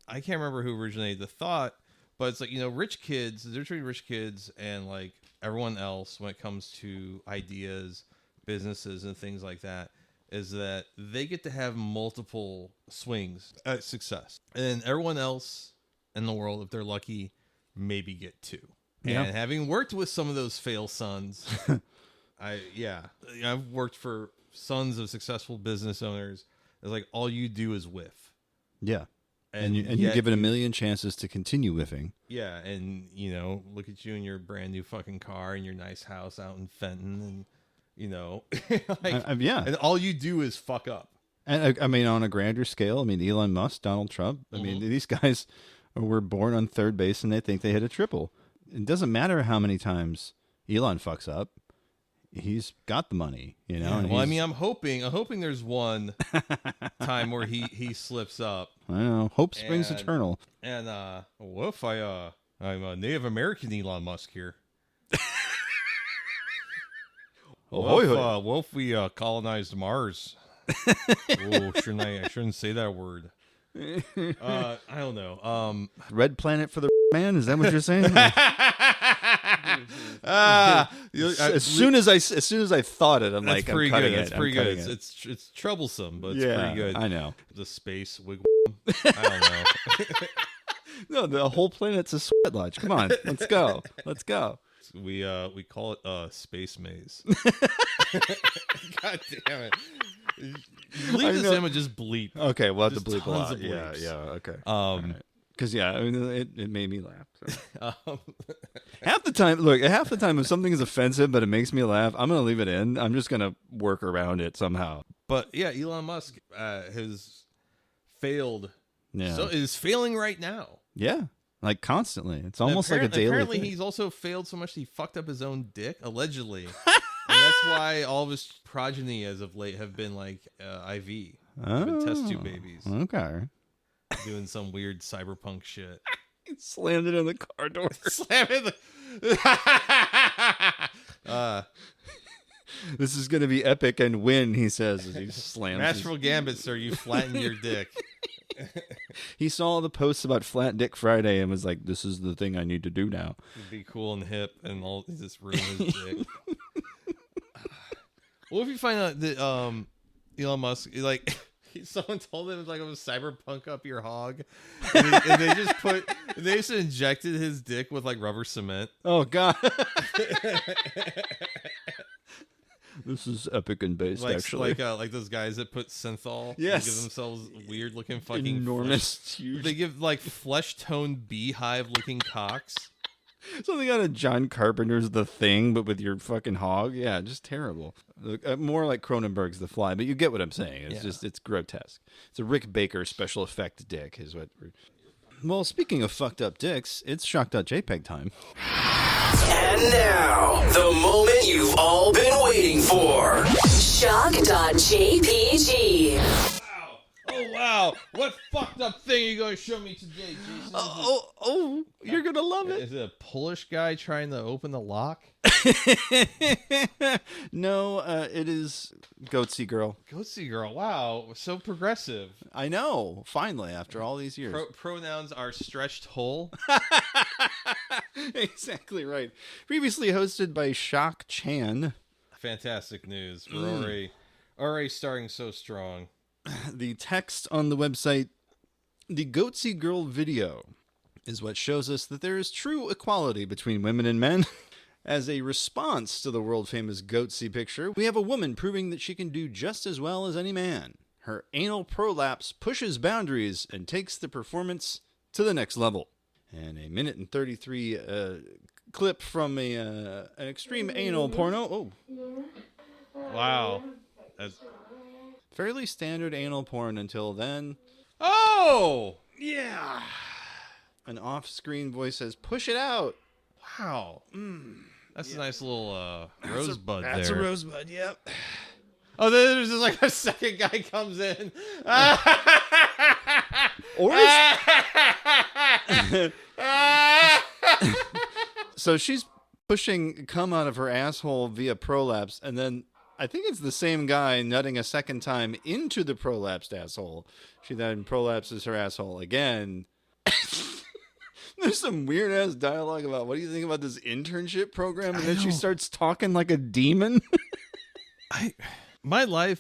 Speaker 4: I can't remember who originated the thought, but it's like, you know, rich kids, they're treating rich kids and like everyone else when it comes to ideas, businesses, and things like that, is that they get to have multiple swings at success. And then everyone else in the world, if they're lucky, maybe get two.
Speaker 3: Yeah.
Speaker 4: And having worked with some of those fail sons, I've worked for sons of successful business owners. It's like all you do is whiff.
Speaker 3: Yeah. And you give it a million chances to continue whiffing.
Speaker 4: Yeah, and you know, look at you in your brand new fucking car and your nice house out in Fenton, and you know, like,
Speaker 3: yeah.
Speaker 4: and all you do is fuck up.
Speaker 3: And I mean, on a grander scale, I mean, Elon Musk, Donald Trump. I mean, these guys were born on third base and they think they hit a triple. It doesn't matter how many times Elon fucks up. He's got the money, you know.
Speaker 4: Yeah,
Speaker 3: and
Speaker 4: well, I mean, I'm hoping there's one time where he slips up.
Speaker 3: I don't know. Hope springs eternal.
Speaker 4: And what if I'm a Native American Elon Musk here? What if we colonized Mars? Oh, I shouldn't say that word. I don't know.
Speaker 3: Red planet for the man? Is that what you're saying? As soon as I thought it, I'm
Speaker 4: that's
Speaker 3: like,
Speaker 4: pretty
Speaker 3: I'm cutting
Speaker 4: good.
Speaker 3: it.
Speaker 4: That's pretty good.
Speaker 3: It.
Speaker 4: It's troublesome, but it's
Speaker 3: Yeah,
Speaker 4: pretty good.
Speaker 3: I know.
Speaker 4: The space wigwam. I don't know.
Speaker 3: No, the whole planet's a sweat lodge. Come on, let's go. Let's go.
Speaker 4: We call it space maze. God damn it. Leave this in and just bleep.
Speaker 3: Okay, we'll have to
Speaker 4: Just
Speaker 3: bleep a lot.
Speaker 4: tons of
Speaker 3: Yeah,
Speaker 4: bleeps.
Speaker 3: okay. Because I mean, it made me laugh. So.
Speaker 4: Um,
Speaker 3: half the time, if something is offensive but it makes me laugh, I'm gonna leave it in. I'm just gonna work around it somehow.
Speaker 4: but yeah, Elon Musk has failed.
Speaker 3: Yeah,
Speaker 4: So is failing right now.
Speaker 3: yeah, like constantly. It's almost like a daily.
Speaker 4: Apparently,
Speaker 3: thing. He's
Speaker 4: he's also failed so much he fucked up his own dick, allegedly. And that's why all of his progeny as of late have been like IV. Been test tube babies.
Speaker 3: Okay.
Speaker 4: Doing some weird cyberpunk shit.
Speaker 3: He slammed it in the car door.
Speaker 4: Slam it.
Speaker 3: This is gonna be epic and win, he says as he slams.
Speaker 4: Natural gambit, sir. You flatten your dick.
Speaker 3: He saw the posts about Flat Dick Friday and was like, "This is the thing I need to do now."
Speaker 4: It'd be cool and hip, and all just ruin his dick. What if you find out that Elon Musk like someone told him like it was cyberpunk up your hog, and they just injected his dick with like rubber cement.
Speaker 3: Oh God. This is epic and based, actually.
Speaker 4: Like those guys that put synthol.
Speaker 3: Yes.
Speaker 4: And give themselves weird looking fucking
Speaker 3: enormous, huge.
Speaker 4: They give like flesh toned beehive looking cocks.
Speaker 3: Something out of John Carpenter's The Thing, but with your fucking hog. Yeah, just terrible. More like Cronenberg's The Fly, but you get what I'm saying. It's it's grotesque. It's a Rick Baker special effect dick, is what. Well, speaking of fucked up dicks, it's shock.jpg time.
Speaker 5: And now, the moment you've all been waiting for.
Speaker 6: Shock.jpg.
Speaker 4: Oh wow! What fucked up thing are you going to show me today, Jason?
Speaker 3: You're gonna love it.
Speaker 4: Is it a Polish guy trying to open the lock?
Speaker 3: No, it is GoatseGirl.
Speaker 4: GoatseGirl, wow, so progressive.
Speaker 3: I know. Finally, after all these years.
Speaker 4: Pronouns are stretched whole.
Speaker 3: Exactly right. Previously hosted by Shock Chan.
Speaker 4: Fantastic news. We're already starting so strong.
Speaker 3: The text on the website, the GoatseGirl video, is what shows us that there is true equality between women and men. As a response to the world-famous Goatsy picture, we have a woman proving that she can do just as well as any man. Her anal prolapse pushes boundaries and takes the performance to the next level. And a minute and 33 clip from an extreme anal porno. Oh.
Speaker 4: Wow. That's...
Speaker 3: fairly standard anal porn until then.
Speaker 4: Oh!
Speaker 3: Yeah. An off-screen voice says, "Push it out."
Speaker 4: Wow. That's a nice little rosebud there.
Speaker 3: That's a rosebud, yep.
Speaker 4: Oh, then there's just like a second guy comes in.
Speaker 3: Or so she's pushing cum out of her asshole via prolapse, and then I think it's the same guy nutting a second time into the prolapsed asshole. She then prolapses her asshole again. There's some weird ass dialogue about what do you think about this internship program, and then she starts talking like a demon.
Speaker 4: My life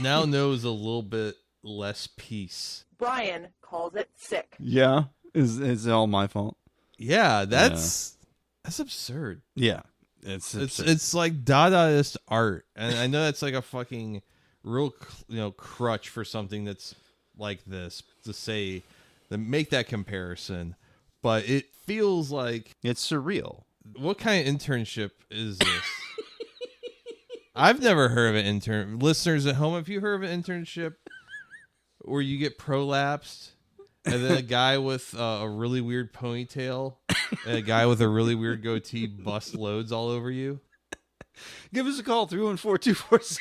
Speaker 4: now knows a little bit less peace.
Speaker 7: Brian calls it sick.
Speaker 3: Yeah, is it all my fault?
Speaker 4: Yeah, that's absurd.
Speaker 3: Yeah, it's
Speaker 4: It's like Dadaist art, and I know that's like a fucking real crutch for something that's like this to make that comparison. But it feels like
Speaker 3: it's surreal.
Speaker 4: What kind of internship is this? I've never heard of an intern. Listeners at home, have you heard of an internship where you get prolapsed and then a guy with a really weird ponytail and a guy with a really weird goatee bust loads all over you?
Speaker 3: Give us a call, 314-246-9766.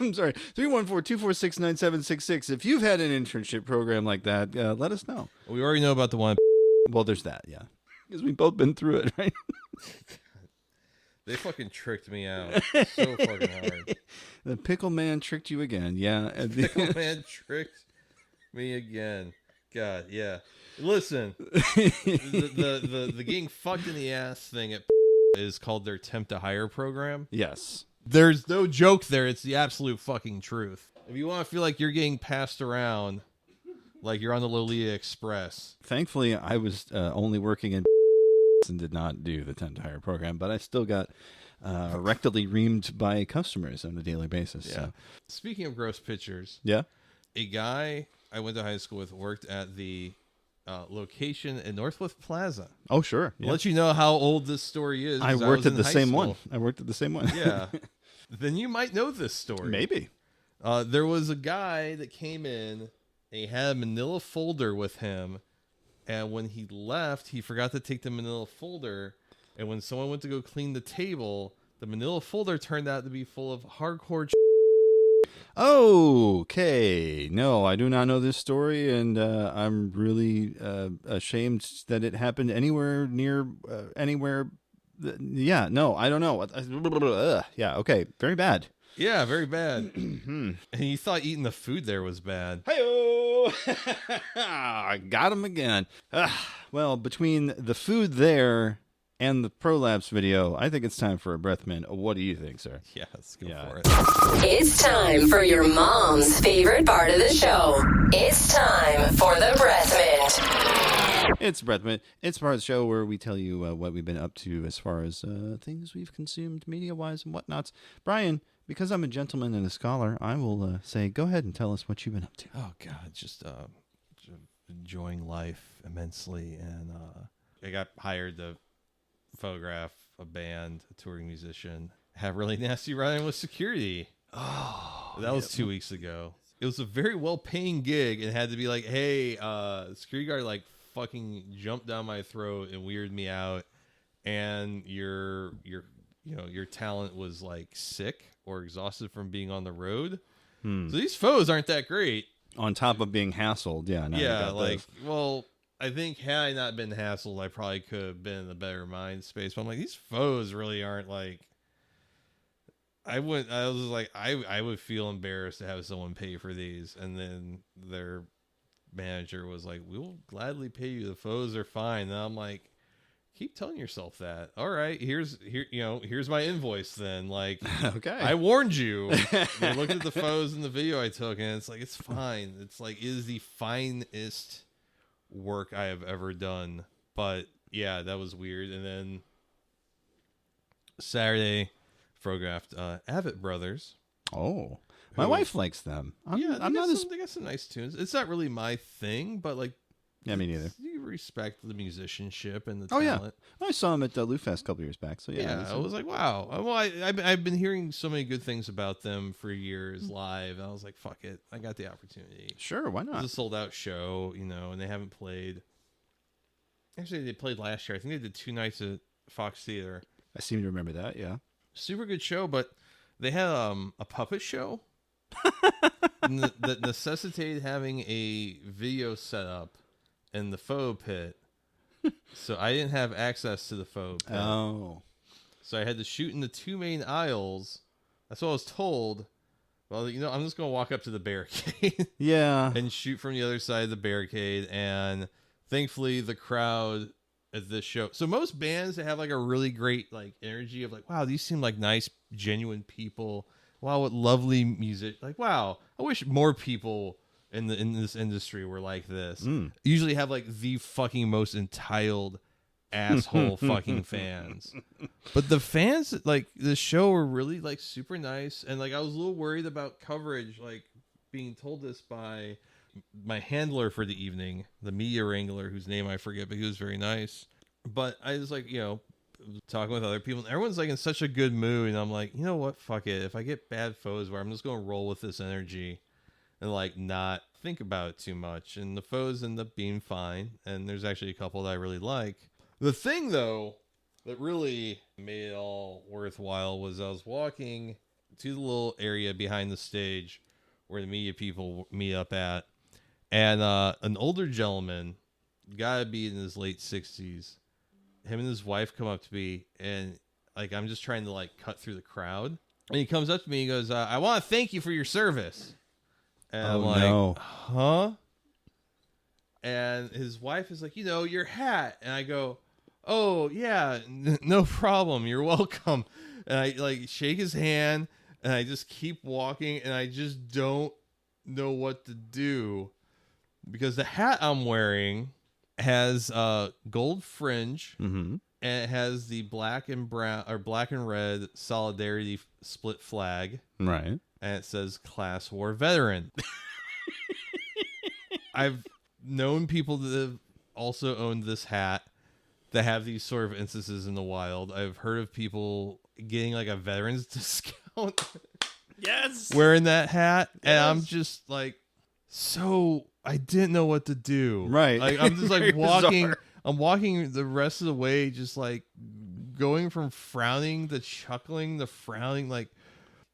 Speaker 3: I'm sorry, 314-246-9766. If you've had an internship program like that, let us know.
Speaker 4: We already know about the one.
Speaker 3: Well, there's that, yeah. Because we've both been through it, right?
Speaker 4: They fucking tricked me out so fucking hard.
Speaker 3: The pickle man tricked you again. Yeah.
Speaker 4: Pickle man tricked me again. God, yeah. Listen, the getting fucked in the ass thing is called their temp to hire program.
Speaker 3: Yes.
Speaker 4: There's no joke there. It's the absolute fucking truth. If you want to feel like you're getting passed around, like you're on the Lolita Express.
Speaker 3: Thankfully, I was only working in and did not do the temp to hire program, but I still got rectally reamed by customers on a daily basis.
Speaker 4: Yeah.
Speaker 3: So.
Speaker 4: Speaking of gross pictures,
Speaker 3: Yeah.
Speaker 4: a guy I went to high school with worked at the location in Northwest Plaza.
Speaker 3: Oh, sure.
Speaker 4: I'll
Speaker 3: Yeah.
Speaker 4: let you know how old this story is.
Speaker 3: I
Speaker 4: 'cause
Speaker 3: worked
Speaker 4: was
Speaker 3: at
Speaker 4: in
Speaker 3: the
Speaker 4: high
Speaker 3: same
Speaker 4: school.
Speaker 3: one.
Speaker 4: Yeah. Then you might know this story.
Speaker 3: Maybe.
Speaker 4: There was a guy that came in. He had a manila folder with him. And when he left, he forgot to take the manila folder. And when someone went to go clean the table, the manila folder turned out to be full of hardcore
Speaker 3: Okay. No, I do not know this story, and I'm really ashamed that it happened anywhere near anywhere. Yeah, no, I don't know. Yeah, okay. Very bad.
Speaker 4: Yeah, very bad. And he thought eating the food there was bad.
Speaker 3: Hey-o! I got him again. Well, between the food there and the prolapse video, I think it's time for a breath mint. What do you think, sir?
Speaker 4: Yeah, let's go
Speaker 3: Yeah.
Speaker 4: for it.
Speaker 6: It's time for your mom's favorite part of the show. It's time for the breath mint.
Speaker 3: It's Breath Mint. It's part of the show where we tell you what we've been up to as far as things we've consumed media-wise and whatnots. Brian, because I'm a gentleman and a scholar, I will say, go ahead and tell us what you've been up to.
Speaker 4: Oh, God, just enjoying life immensely. And I got hired to photograph a band, a touring musician, have really nasty run-in with security. Oh, that was 2 weeks ago. It was a very well-paying gig, and had to be like, hey, security guard like fucking jumped down my throat and weirded me out, and your talent was like sick or exhausted from being on the road. So these photos aren't that great.
Speaker 3: On top of being hassled, yeah. Now you
Speaker 4: Yeah,
Speaker 3: got
Speaker 4: like,
Speaker 3: those.
Speaker 4: well, I think had I not been hassled, I probably could have been in a better mind space. But I'm like, these photos really aren't like. I was like, I would feel embarrassed to have someone pay for these, and then their manager was like, "We will gladly pay you. The photos are fine." And I'm like, keep telling yourself that. All right, here's my invoice then. Like,
Speaker 3: Okay.
Speaker 4: I warned you. I looked at the photos in the video I took, and it's like, it's fine. It's like, it is the finest work I have ever done. But yeah, that was weird. And then Saturday, photographed Avett Brothers.
Speaker 3: Oh, my
Speaker 4: Who-
Speaker 3: wife likes them.
Speaker 4: They
Speaker 3: I'm not as.
Speaker 4: they got some nice tunes. It's not really my thing, but like,
Speaker 3: Yeah, me neither.
Speaker 4: you respect the musicianship and the
Speaker 3: Oh, yeah.
Speaker 4: talent.
Speaker 3: I saw him at Lou Fest a couple years back. So yeah,
Speaker 4: Yeah, I was like, wow. Well, I've been hearing so many good things about them for years live. And I was like, fuck it. I got the opportunity.
Speaker 3: sure, why
Speaker 4: It
Speaker 3: not?
Speaker 4: was a sold out show, and they haven't played. Actually, they played last year. I think they did 2 nights at Fox Theater.
Speaker 3: I seem to remember that. Yeah.
Speaker 4: Super good show, but they had a puppet show that necessitated having a video set up in the photo pit. So I didn't have access to the photo pit.
Speaker 3: Oh.
Speaker 4: So I had to shoot in the 2 main aisles. That's what I was told. Well, I'm just going to walk up to the barricade
Speaker 3: Yeah.
Speaker 4: and shoot from the other side of the barricade. And thankfully, the crowd at this show. So most bands, they have like a really great like energy of like, wow, these seem like nice, genuine people. Wow, what lovely music. Like, wow, I wish more people in this industry were like this. Usually have like the fucking most entitled asshole fucking fans. But the fans like the show were really like super nice, and like I was a little worried about coverage, like being told this by my handler for the evening, the media wrangler whose name I forget, but he was very nice. But I was like, talking with other people, and everyone's like in such a good mood, and I'm like, you know what, fuck it. If I get bad photos, where I'm just gonna roll with this energy and like not think about it too much. And the photos end up being fine, and there's actually a couple that I really like. The thing though that really made it all worthwhile was I was walking to the little area behind the stage where the media people meet up at, and an older gentleman, gotta be in his late 60s, him and his wife come up to me, and like I'm just trying to like cut through the crowd. And he comes up to me and goes, I want to thank you for your service. And I'm like,
Speaker 3: no.
Speaker 4: huh? And his wife is like, your hat. And I go, oh, yeah, no problem. You're welcome. And I like shake his hand and I just keep walking and I just don't know what to do because the hat I'm wearing has gold fringe and it has the black and brown or black and red solidarity split flag.
Speaker 3: Right.
Speaker 4: And it says Class War Veteran. I've known people that have also owned this hat that have these sort of instances in the wild. I've heard of people getting like a veteran's discount.
Speaker 3: Yes.
Speaker 4: Wearing that hat.
Speaker 3: Yes.
Speaker 4: And I'm just like, so I didn't know what to do.
Speaker 3: Right.
Speaker 4: Like I'm just like
Speaker 3: Very
Speaker 4: walking.
Speaker 3: bizarre.
Speaker 4: I'm walking the rest of the way, just like going from frowning to chuckling to frowning. Like,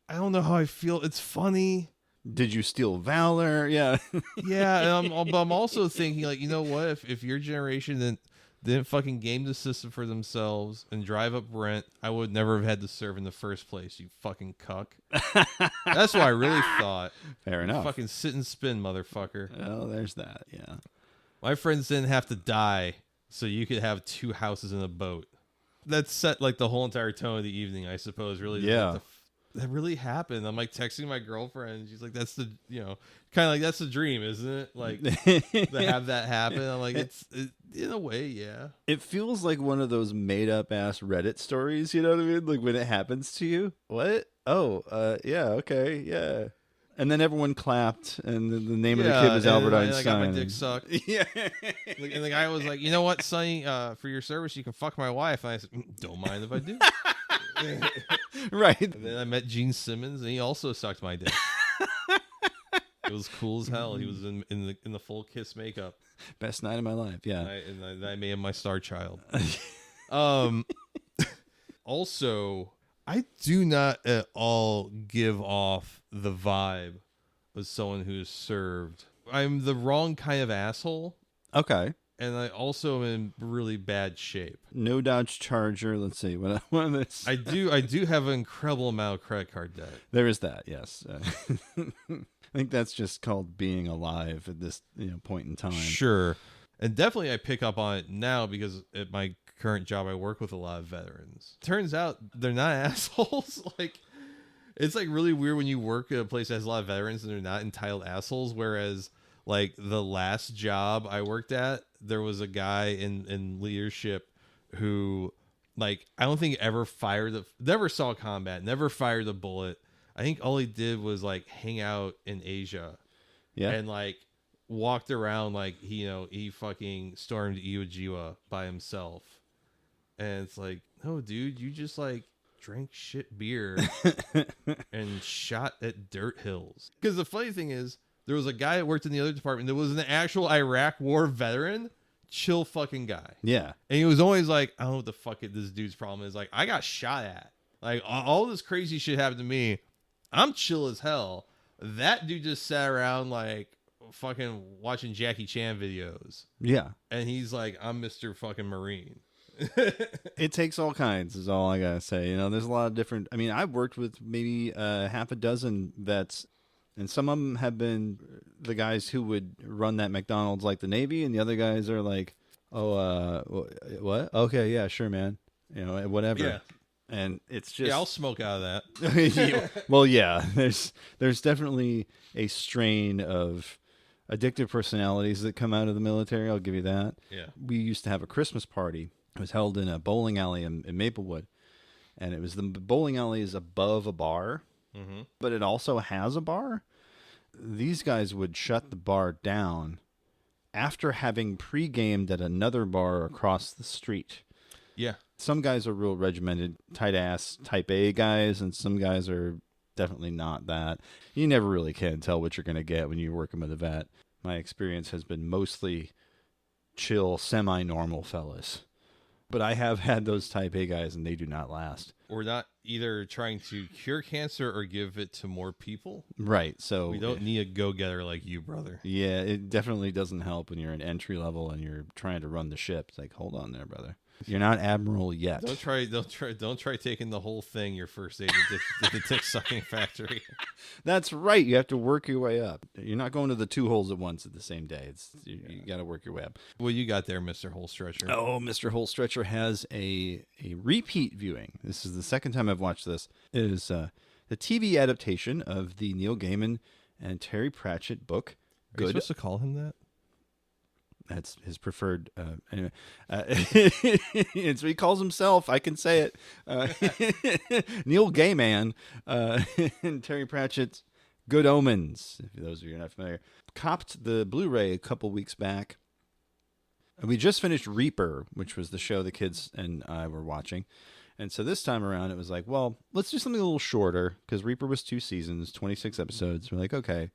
Speaker 4: I don't know how I feel. It's funny.
Speaker 3: Did you steal valor? Yeah.
Speaker 4: Yeah. And I'm also thinking like, you know what? If your generation didn't fucking game the system for themselves and drive up rent, I would never have had to serve in the first place, you fucking cuck. That's what I really thought.
Speaker 3: Fair enough.
Speaker 4: Fucking sit and spin, motherfucker.
Speaker 3: Oh, there's that. Yeah.
Speaker 4: My friends didn't have to die so you could have 2 houses in a boat. That set like the whole entire tone of the evening, I suppose. Really,
Speaker 3: Yeah.
Speaker 4: That really happened. I'm like texting my girlfriend. And she's like, "That's the kind of like that's the dream, isn't it? Like to have that happen." I'm like, it's in a way, yeah.
Speaker 3: It feels like one of those made up ass Reddit stories. You know what I mean? Like when it happens to you. What? Oh, yeah, okay, yeah. And then everyone clapped, and the name of the kid was Albert Einstein.
Speaker 4: I got my dick sucked.
Speaker 3: Yeah.
Speaker 4: And the guy was like, "You know what, Sonny? For your service, you can fuck my wife." And I said, "Don't mind if I do."
Speaker 3: Right.
Speaker 4: And then I met Gene Simmons, and he also sucked my dick. It was cool as hell. He was in the full Kiss makeup.
Speaker 3: Best night of my life. Yeah.
Speaker 4: And I made him my star child. Also, I do not at all give off the vibe of someone who is served. I'm the wrong kind of asshole.
Speaker 3: Okay.
Speaker 4: And I also am in really bad shape.
Speaker 3: No Dodge Charger. Let's see. What this?
Speaker 4: I do have an incredible amount of credit card debt.
Speaker 3: There is that. Yes. I think that's just called being alive at this point in time.
Speaker 4: Sure. And definitely I pick up on it now because at my current job I work with a lot of veterans. Turns out they're not assholes. Like it's like really weird when you work at a place that has a lot of veterans and they're not entitled assholes, whereas like the last job I worked at, there was a guy in leadership who like I don't think ever never saw combat, never fired a bullet. I think all he did was like hang out in Asia. Yeah. And like walked around like he fucking stormed Iwo Jima by himself. And it's like, no, dude, you just like drank shit beer and shot at dirt hills. Because the funny thing is, there was a guy that worked in the other department that was an actual Iraq war veteran. Chill fucking guy. Yeah. And he was always like, I don't know what the fuck this dude's problem is. Like, I got shot at. Like, all this crazy shit happened to me. I'm chill as hell. That dude just sat around like fucking watching Jackie Chan videos. Yeah. And he's like, I'm Mr. fucking Marine.
Speaker 3: It takes all kinds is all I gotta say. There's a lot of different. I mean, I've worked with maybe half a dozen vets, and some of them have been the guys who would run that McDonald's like the Navy, and the other guys are like, what? Okay, yeah, sure, man. Whatever. Yeah. And it's just
Speaker 4: I'll smoke out of that.
Speaker 3: Well, yeah, there's definitely a strain of addictive personalities that come out of the military. I'll give you that. Yeah. We used to have a Christmas party. It was held in a bowling alley in Maplewood, and it was the bowling alley is above a bar, but it also has a bar. These guys would shut the bar down after having pre-gamed at another bar across the street. Yeah. Some guys are real regimented, tight-ass type A guys, and some guys are definitely not that. You never really can tell what you're going to get when you're working with a vet. My experience has been mostly chill, semi-normal fellas. But I have had those type A guys, and they do not last.
Speaker 4: We're not either trying to cure cancer or give it to more people.
Speaker 3: Right. So
Speaker 4: we don't need a go-getter like you, brother.
Speaker 3: Yeah, it definitely doesn't help when you're an entry level and you're trying to run the ship. It's like, hold on there, brother. You're not admiral yet.
Speaker 4: Don't try taking the whole thing your first day to the dick sucking factory.
Speaker 3: That's right. You have to work your way up. You're not going to the 2 holes at once at the same day. You got to work your way up.
Speaker 4: Well, you got there, Mr. Hole Stretcher.
Speaker 3: Oh, Mr. Hole Stretcher has a repeat viewing. This is the second time I've watched this. It is the TV adaptation of the Neil Gaiman and Terry Pratchett book.
Speaker 4: Are you supposed to call him that?
Speaker 3: That's his preferred. Anyway, it's what he calls himself. I can say it. Neil Gaiman and Terry Pratchett's Good Omens. If those of you are not familiar, copped the Blu-ray a couple weeks back. We just finished Reaper, which was the show the kids and I were watching. And so this time around, it was like, well, let's do something a little shorter, because Reaper was 2 seasons, 26 episodes. We're like, okay,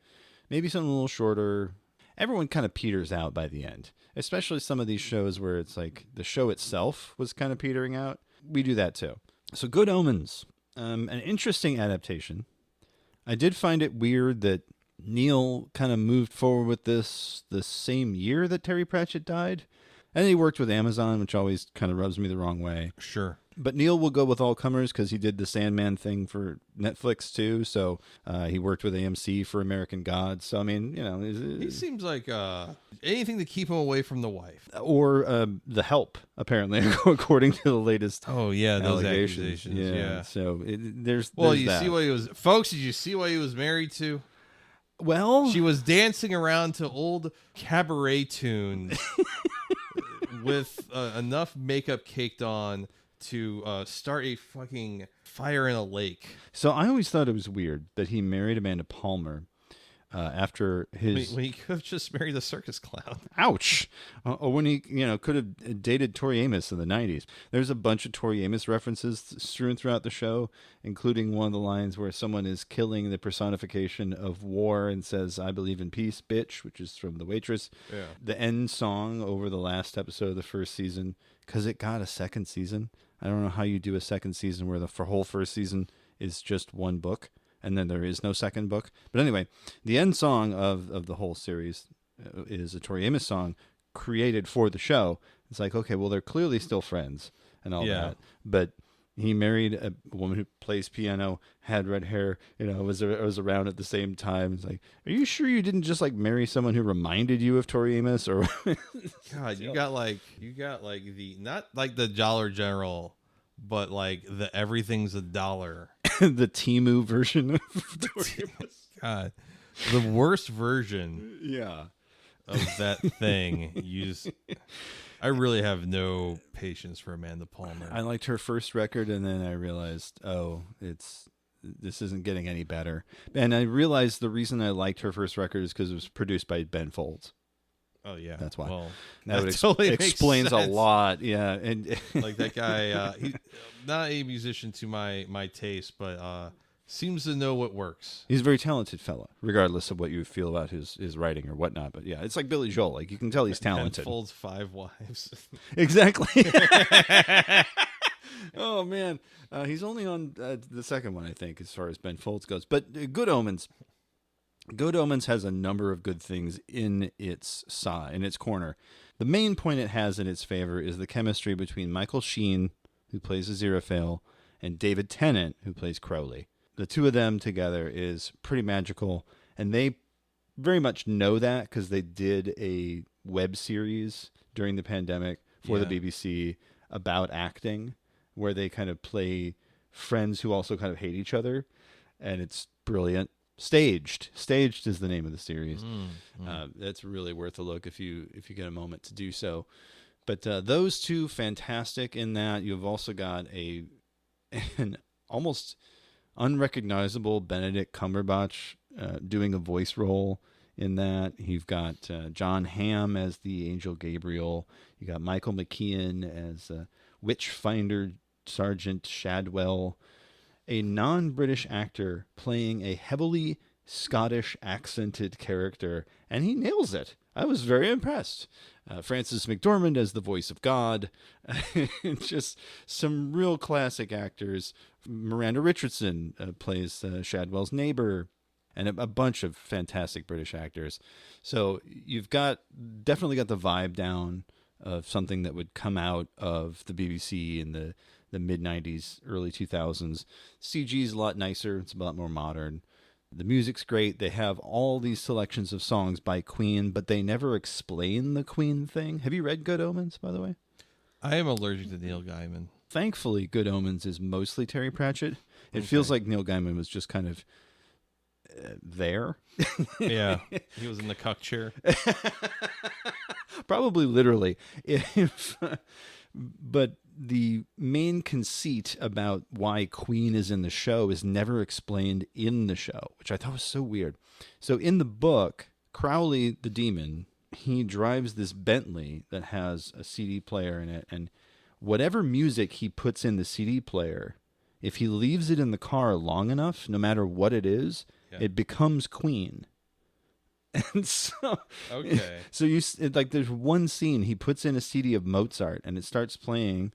Speaker 3: maybe something a little shorter. Everyone kind of peters out by the end, especially some of these shows where it's like the show itself was kind of petering out. We do that too. So Good Omens, an interesting adaptation. I did find it weird that Neil kind of moved forward with this the same year that Terry Pratchett died. And he worked with Amazon, which always kind of rubs me the wrong way.
Speaker 4: Sure.
Speaker 3: But Neil will go with all comers because he did the Sandman thing for Netflix too. So he worked with AMC for American Gods. So, I mean, you know.
Speaker 4: He seems like anything to keep him away from the wife.
Speaker 3: Or The Help, apparently, according to the latest
Speaker 4: those
Speaker 3: allegations.
Speaker 4: Yeah.
Speaker 3: So there's
Speaker 4: you
Speaker 3: that.
Speaker 4: see what he was... Folks, did you see what he was married to?
Speaker 3: Well...
Speaker 4: She was dancing around to old cabaret tunes with enough makeup caked on to start a fucking fire in a lake.
Speaker 3: So I always thought it was weird that he married Amanda Palmer after his...
Speaker 4: When he could have just married a circus clown.
Speaker 3: Ouch! Or when he, could have dated Tori Amos in the 90s. There's a bunch of Tori Amos references strewn throughout the show, including one of the lines where someone is killing the personification of war and says, "I believe in peace, bitch," which is from The Waitress.
Speaker 4: Yeah.
Speaker 3: The end song over the last episode of the first season, because it got a second season. I don't know how you do a second season where the whole first season is just one book, and then there is no second book. But anyway, the end song of the whole series is a Tori Amos song created for the show. It's like, okay, well, they're clearly still friends and all that. But he married a woman who plays piano, had red hair, was around at the same time. It's like, are you sure you didn't just like marry someone who reminded you of Tori Amos? Or
Speaker 4: God, you got like the, not like the Dollar General, but like the everything's a dollar.
Speaker 3: The Temu version of Tori Amos.
Speaker 4: God, the worst version.
Speaker 3: Yeah.
Speaker 4: Of that thing. I really have no patience for Amanda Palmer.
Speaker 3: I liked her first record, and then I realized, this isn't getting any better. And I realized the reason I liked her first record is because it was produced by Ben Folds.
Speaker 4: Oh yeah,
Speaker 3: that's why.
Speaker 4: Well,
Speaker 3: that
Speaker 4: totally
Speaker 3: explains a lot. Yeah, and
Speaker 4: like that guy, he's not a musician to my taste, but seems to know what works.
Speaker 3: He's a very talented fella, regardless of what you feel about his writing or whatnot. But yeah, it's like Billy Joel. Like, you can tell he's talented.
Speaker 4: Ben Folds' 5 wives.
Speaker 3: Exactly. Oh man, he's only on the second one, I think, as far as Ben Folds goes. But Good Omens. Good Omens has a number of good things in its corner. The main point it has in its favor is the chemistry between Michael Sheen, who plays Aziraphale, and David Tennant, who plays Crowley. The two of them together is pretty magical, and they very much know that because they did a web series during the pandemic for the BBC about acting, where they kind of play friends who also kind of hate each other, and it's brilliant. Staged is the name of the series. That's really worth a look if you get a moment to do so. But those two, fantastic in that. You've also got an almost unrecognizable Benedict Cumberbatch doing a voice role in that. You've got John Hamm as the Angel Gabriel. You got Michael McKean as Witchfinder Sergeant Shadwell, a non-British actor playing a heavily Scottish accented character, and he nails it. I was very impressed. Frances McDormand as the voice of God. Just some real classic actors. Miranda Richardson plays Shadwell's neighbor, and a bunch of fantastic British actors. So you've definitely got the vibe down of something that would come out of the BBC in the mid-90s, early 2000s. CG's a lot nicer. It's a lot more modern. The music's great. They have all these selections of songs by Queen, but they never explain the Queen thing. Have you read Good Omens, by the way?
Speaker 4: I am allergic to Neil Gaiman.
Speaker 3: Thankfully, Good Omens is mostly Terry Pratchett. It feels like Neil Gaiman was just kind of there.
Speaker 4: Yeah, he was in the cuck chair.
Speaker 3: Probably literally. But the main conceit about why Queen is in the show is never explained in the show, which I thought was so weird. So in the book, Crowley the demon, he drives this Bentley that has a CD player in it, and whatever music he puts in the CD player, if he leaves it in the car long enough, no matter what it is, it becomes Queen. And so, so there's one scene he puts in a CD of Mozart, and it starts playing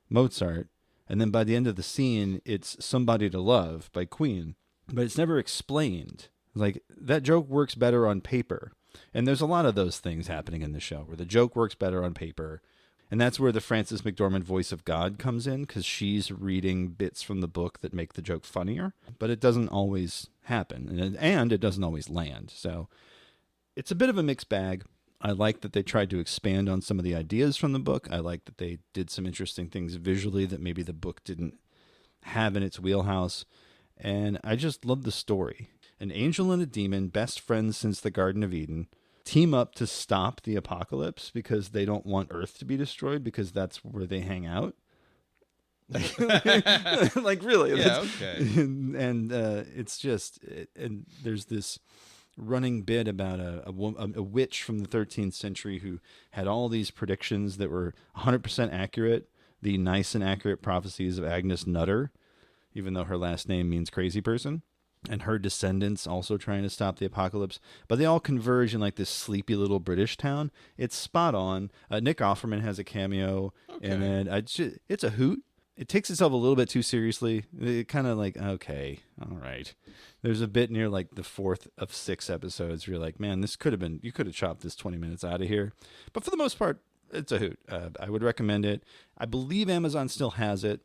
Speaker 3: Mozart, and then by the end of the scene, it's "Somebody to Love" by Queen, but it's never explained. Like, that joke works better on paper, and there's a lot of those things happening in the show where the joke works better on paper, and that's where the Frances McDormand voice of God comes in, because she's reading bits from the book that make the joke funnier, but it doesn't always happen, and it doesn't always land. So it's a bit of a mixed bag. I like that they tried to expand on some of the ideas from the book. I like that they did some interesting things visually that maybe the book didn't have in its wheelhouse. And I just love the story. An angel and a demon, best friends since the Garden of Eden, team up to stop the apocalypse because they don't want Earth to be destroyed, because that's where they hang out. Like, really.
Speaker 4: Yeah, okay.
Speaker 3: And it's just, and there's this running bit about a witch from the 13th century who had all these predictions that were 100% accurate, the nice and accurate prophecies of Agnes Nutter, even though her last name means crazy person, and her descendants also trying to stop the apocalypse. But they all converge in like this sleepy little British town. It's spot on. Nick Offerman has a cameo, and then it's a hoot. It takes itself a little bit too seriously. It kind of like, okay, all right. There's a bit near like the 4th of 6 episodes where you're like, man, this could have been, you could have chopped this 20 minutes out of here. But for the most part, it's a hoot. I would recommend it. I believe Amazon still has it,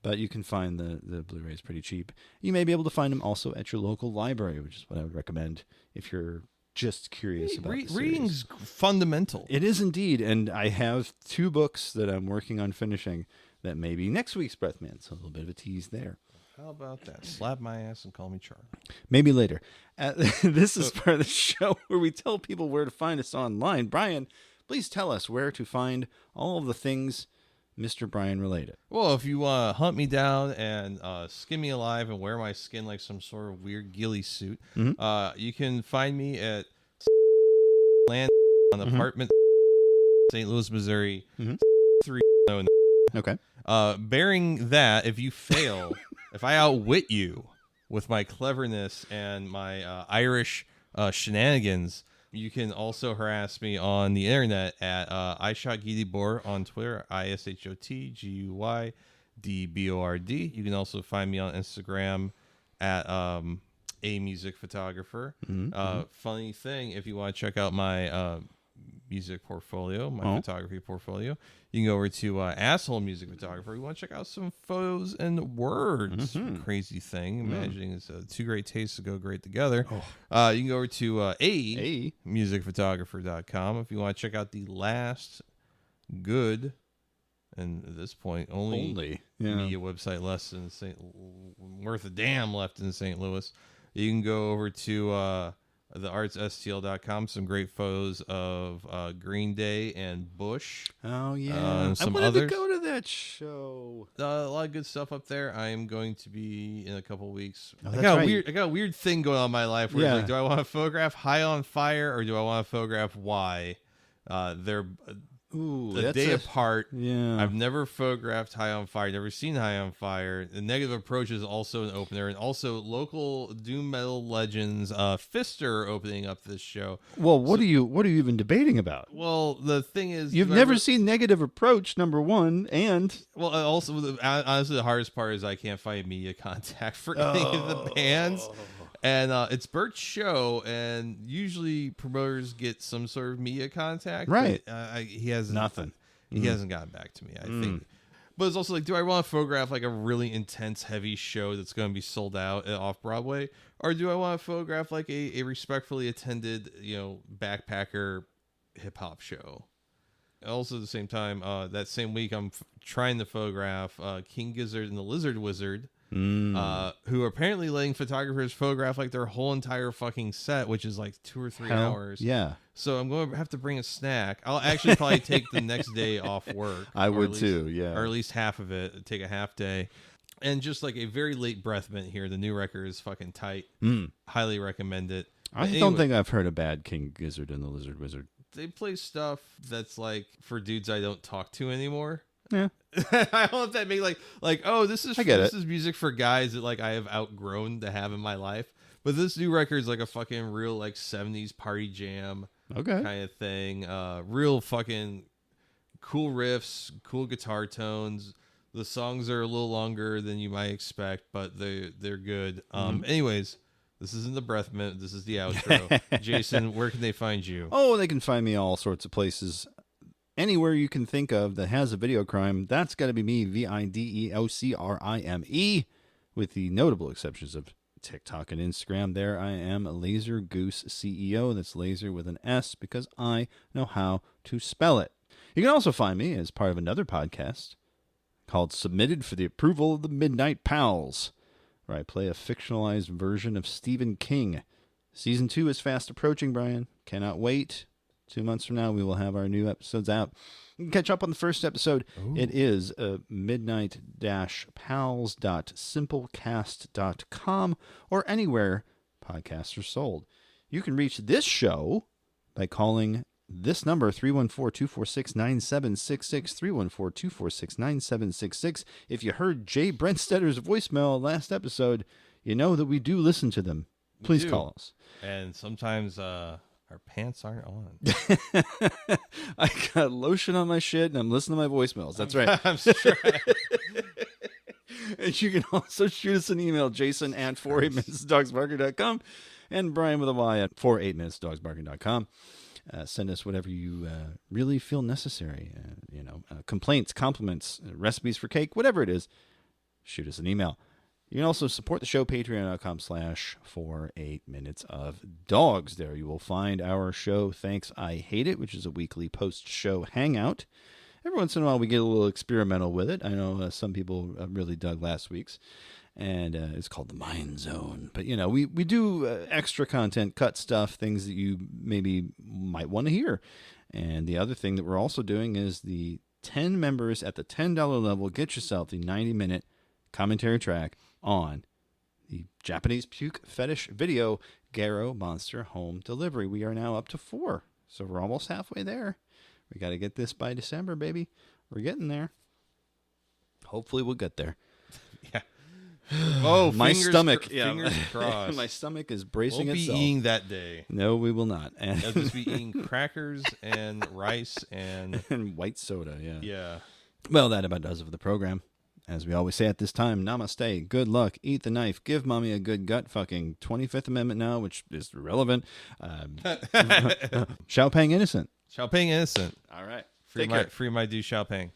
Speaker 3: but you can find the Blu-rays pretty cheap. You may be able to find them also at your local library, which is what I would recommend if you're just curious about the series.
Speaker 4: Reading's fundamental.
Speaker 3: It is indeed, and I have 2 books that I'm working on finishing that may be next week's Breath Man, so a little bit of a tease there.
Speaker 4: How about that? Slap my ass and call me Charlie.
Speaker 3: Maybe later. This is part of the show where we tell people where to find us online. Brian, please tell us where to find all of the things Mr. Brian related.
Speaker 4: Well, if you want to hunt me down and skin me alive and wear my skin like some sort of weird ghillie suit, you can find me at land on apartment St. Louis, Missouri, 3.
Speaker 3: Okay.
Speaker 4: Bearing that, if you fail, if I outwit you with my cleverness and my Irish shenanigans, you can also harass me on the internet at iShotGuydibord on Twitter, ISHOTGUYDBORD. You can also find me on Instagram at a music photographer. Funny thing, if you want to check out my music portfolio, my photography portfolio, you can go over to Asshole Music Photographer. You want to check out some photos and words. Crazy thing. Imagining it's 2 great tastes to go great together. You can go over to musicphotographer.com if you want to check out the last good, and at this point only media website worth a damn left in St. Louis. You can go over to theartsstl.com, some great photos of Green Day and Bush.
Speaker 3: Oh yeah,
Speaker 4: and some
Speaker 3: I wanted
Speaker 4: others.
Speaker 3: to go to that show.
Speaker 4: A lot of good stuff up there. I am going to be in a couple of weeks.
Speaker 3: Oh,
Speaker 4: I
Speaker 3: that's
Speaker 4: got
Speaker 3: right.
Speaker 4: a weird thing going on in my life where it's like, do I want to photograph High on Fire or do I want to photograph Y? They're a day apart.
Speaker 3: Yeah,
Speaker 4: I've never photographed High on Fire, never seen High on Fire. The Negative Approach is also an opener, and also local doom metal legends Fister opening up this show.
Speaker 3: Well, what are you even debating about?
Speaker 4: Well, the thing is,
Speaker 3: You've never seen Negative Approach, number one, and
Speaker 4: also honestly the hardest part is I can't find media contact for any of the bands. And it's Bert's show, and usually promoters get some sort of media contact.
Speaker 3: Right.
Speaker 4: But, he has
Speaker 3: nothing.
Speaker 4: He hasn't gotten back to me, I think. But it's also like, do I want to photograph like a really intense, heavy show that's going to be sold out off Broadway? Or do I want to photograph like a respectfully attended, backpacker hip hop show? Also at the same time, that same week, I'm trying to photograph King Gizzard and the Lizard Wizard, who are apparently letting photographers photograph like their whole entire fucking set, which is like 2 or 3 hours.
Speaker 3: Yeah.
Speaker 4: So I'm going to have to bring a snack. I'll actually probably take the next day off work.
Speaker 3: I would
Speaker 4: least,
Speaker 3: too, yeah.
Speaker 4: Or at least half of it, take a half day. And just like a very late breath mint here. The new record is fucking tight. Highly recommend it.
Speaker 3: I don't think I've heard a bad King Gizzard and the Lizard Wizard.
Speaker 4: They play stuff that's like for dudes I don't talk to anymore.
Speaker 3: Yeah.
Speaker 4: I don't know if that make like this is
Speaker 3: this
Speaker 4: is music for guys that like I have outgrown to have in my life. But this new record is like a fucking real like 70s party jam kind of thing. Real fucking cool riffs, cool guitar tones. The songs are a little longer than you might expect, but they're good. Anyways, this isn't the breath mint. This is the outro. Jason, where can they find you?
Speaker 3: Oh, they can find me all sorts of places. Anywhere you can think of that has a video crime, that's got to be me, VIDEOCRIME, with the notable exceptions of TikTok and Instagram. There I am, Laser Goose CEO. That's laser with an S because I know how to spell it. You can also find me as part of another podcast called Submitted for the Approval of the Midnight Pals, where I play a fictionalized version of Stephen King. Season 2 is fast approaching, Brian. Cannot wait. 2 months from now, we will have our new episodes out. You can catch up on the first episode. Ooh. It is midnight-pals.simplecast.com or anywhere podcasts are sold. You can reach this show by calling this number, 314-246-9766, 314-246-9766. If you heard Jay Brentstetter's voicemail last episode, you know that we do listen to them. Please call us.
Speaker 4: And sometimes our pants aren't on.
Speaker 3: I got lotion on my shit and I'm listening to my voicemails. That's right.
Speaker 4: I'm sure.
Speaker 3: And you can also shoot us an email, Jason at 48minutesdogsbarking.com and Brian with a Y at 48minutesdogsbarking.com. Send us whatever you really feel necessary. Complaints, compliments, recipes for cake, whatever it is. Shoot us an email. You can also support the show, patreon.com/48minutesofdogs. There you will find our show, Thanks I Hate It, which is a weekly post-show hangout. Every once in a while, we get a little experimental with it. I know some people really dug last week's, and it's called The Mind Zone. But, we do extra content, cut stuff, things that you maybe might want to hear. And the other thing that we're also doing is the 10 members at the $10 level, get yourself the 90-minute commentary track on the Japanese puke fetish video, Garo Monster Home Delivery. We are now up to 4, so we're almost halfway there. We got to get this by December, baby. We're getting there. Hopefully we'll get there.
Speaker 4: Yeah. Oh,
Speaker 3: my stomach.
Speaker 4: Fingers crossed.
Speaker 3: My stomach is bracing
Speaker 4: itself.
Speaker 3: itself.
Speaker 4: We'll be eating that day.
Speaker 3: No, we will not.
Speaker 4: I'll just be eating crackers and rice and
Speaker 3: white soda, yeah.
Speaker 4: Yeah.
Speaker 3: Well, that about does it for the program. As we always say at this time, namaste, good luck, eat the knife, give mommy a good gut fucking. 25th Amendment now, which is relevant. Xiaopang innocent.
Speaker 4: Xiaopang innocent.
Speaker 3: All right.
Speaker 4: Free my due Xiaopang.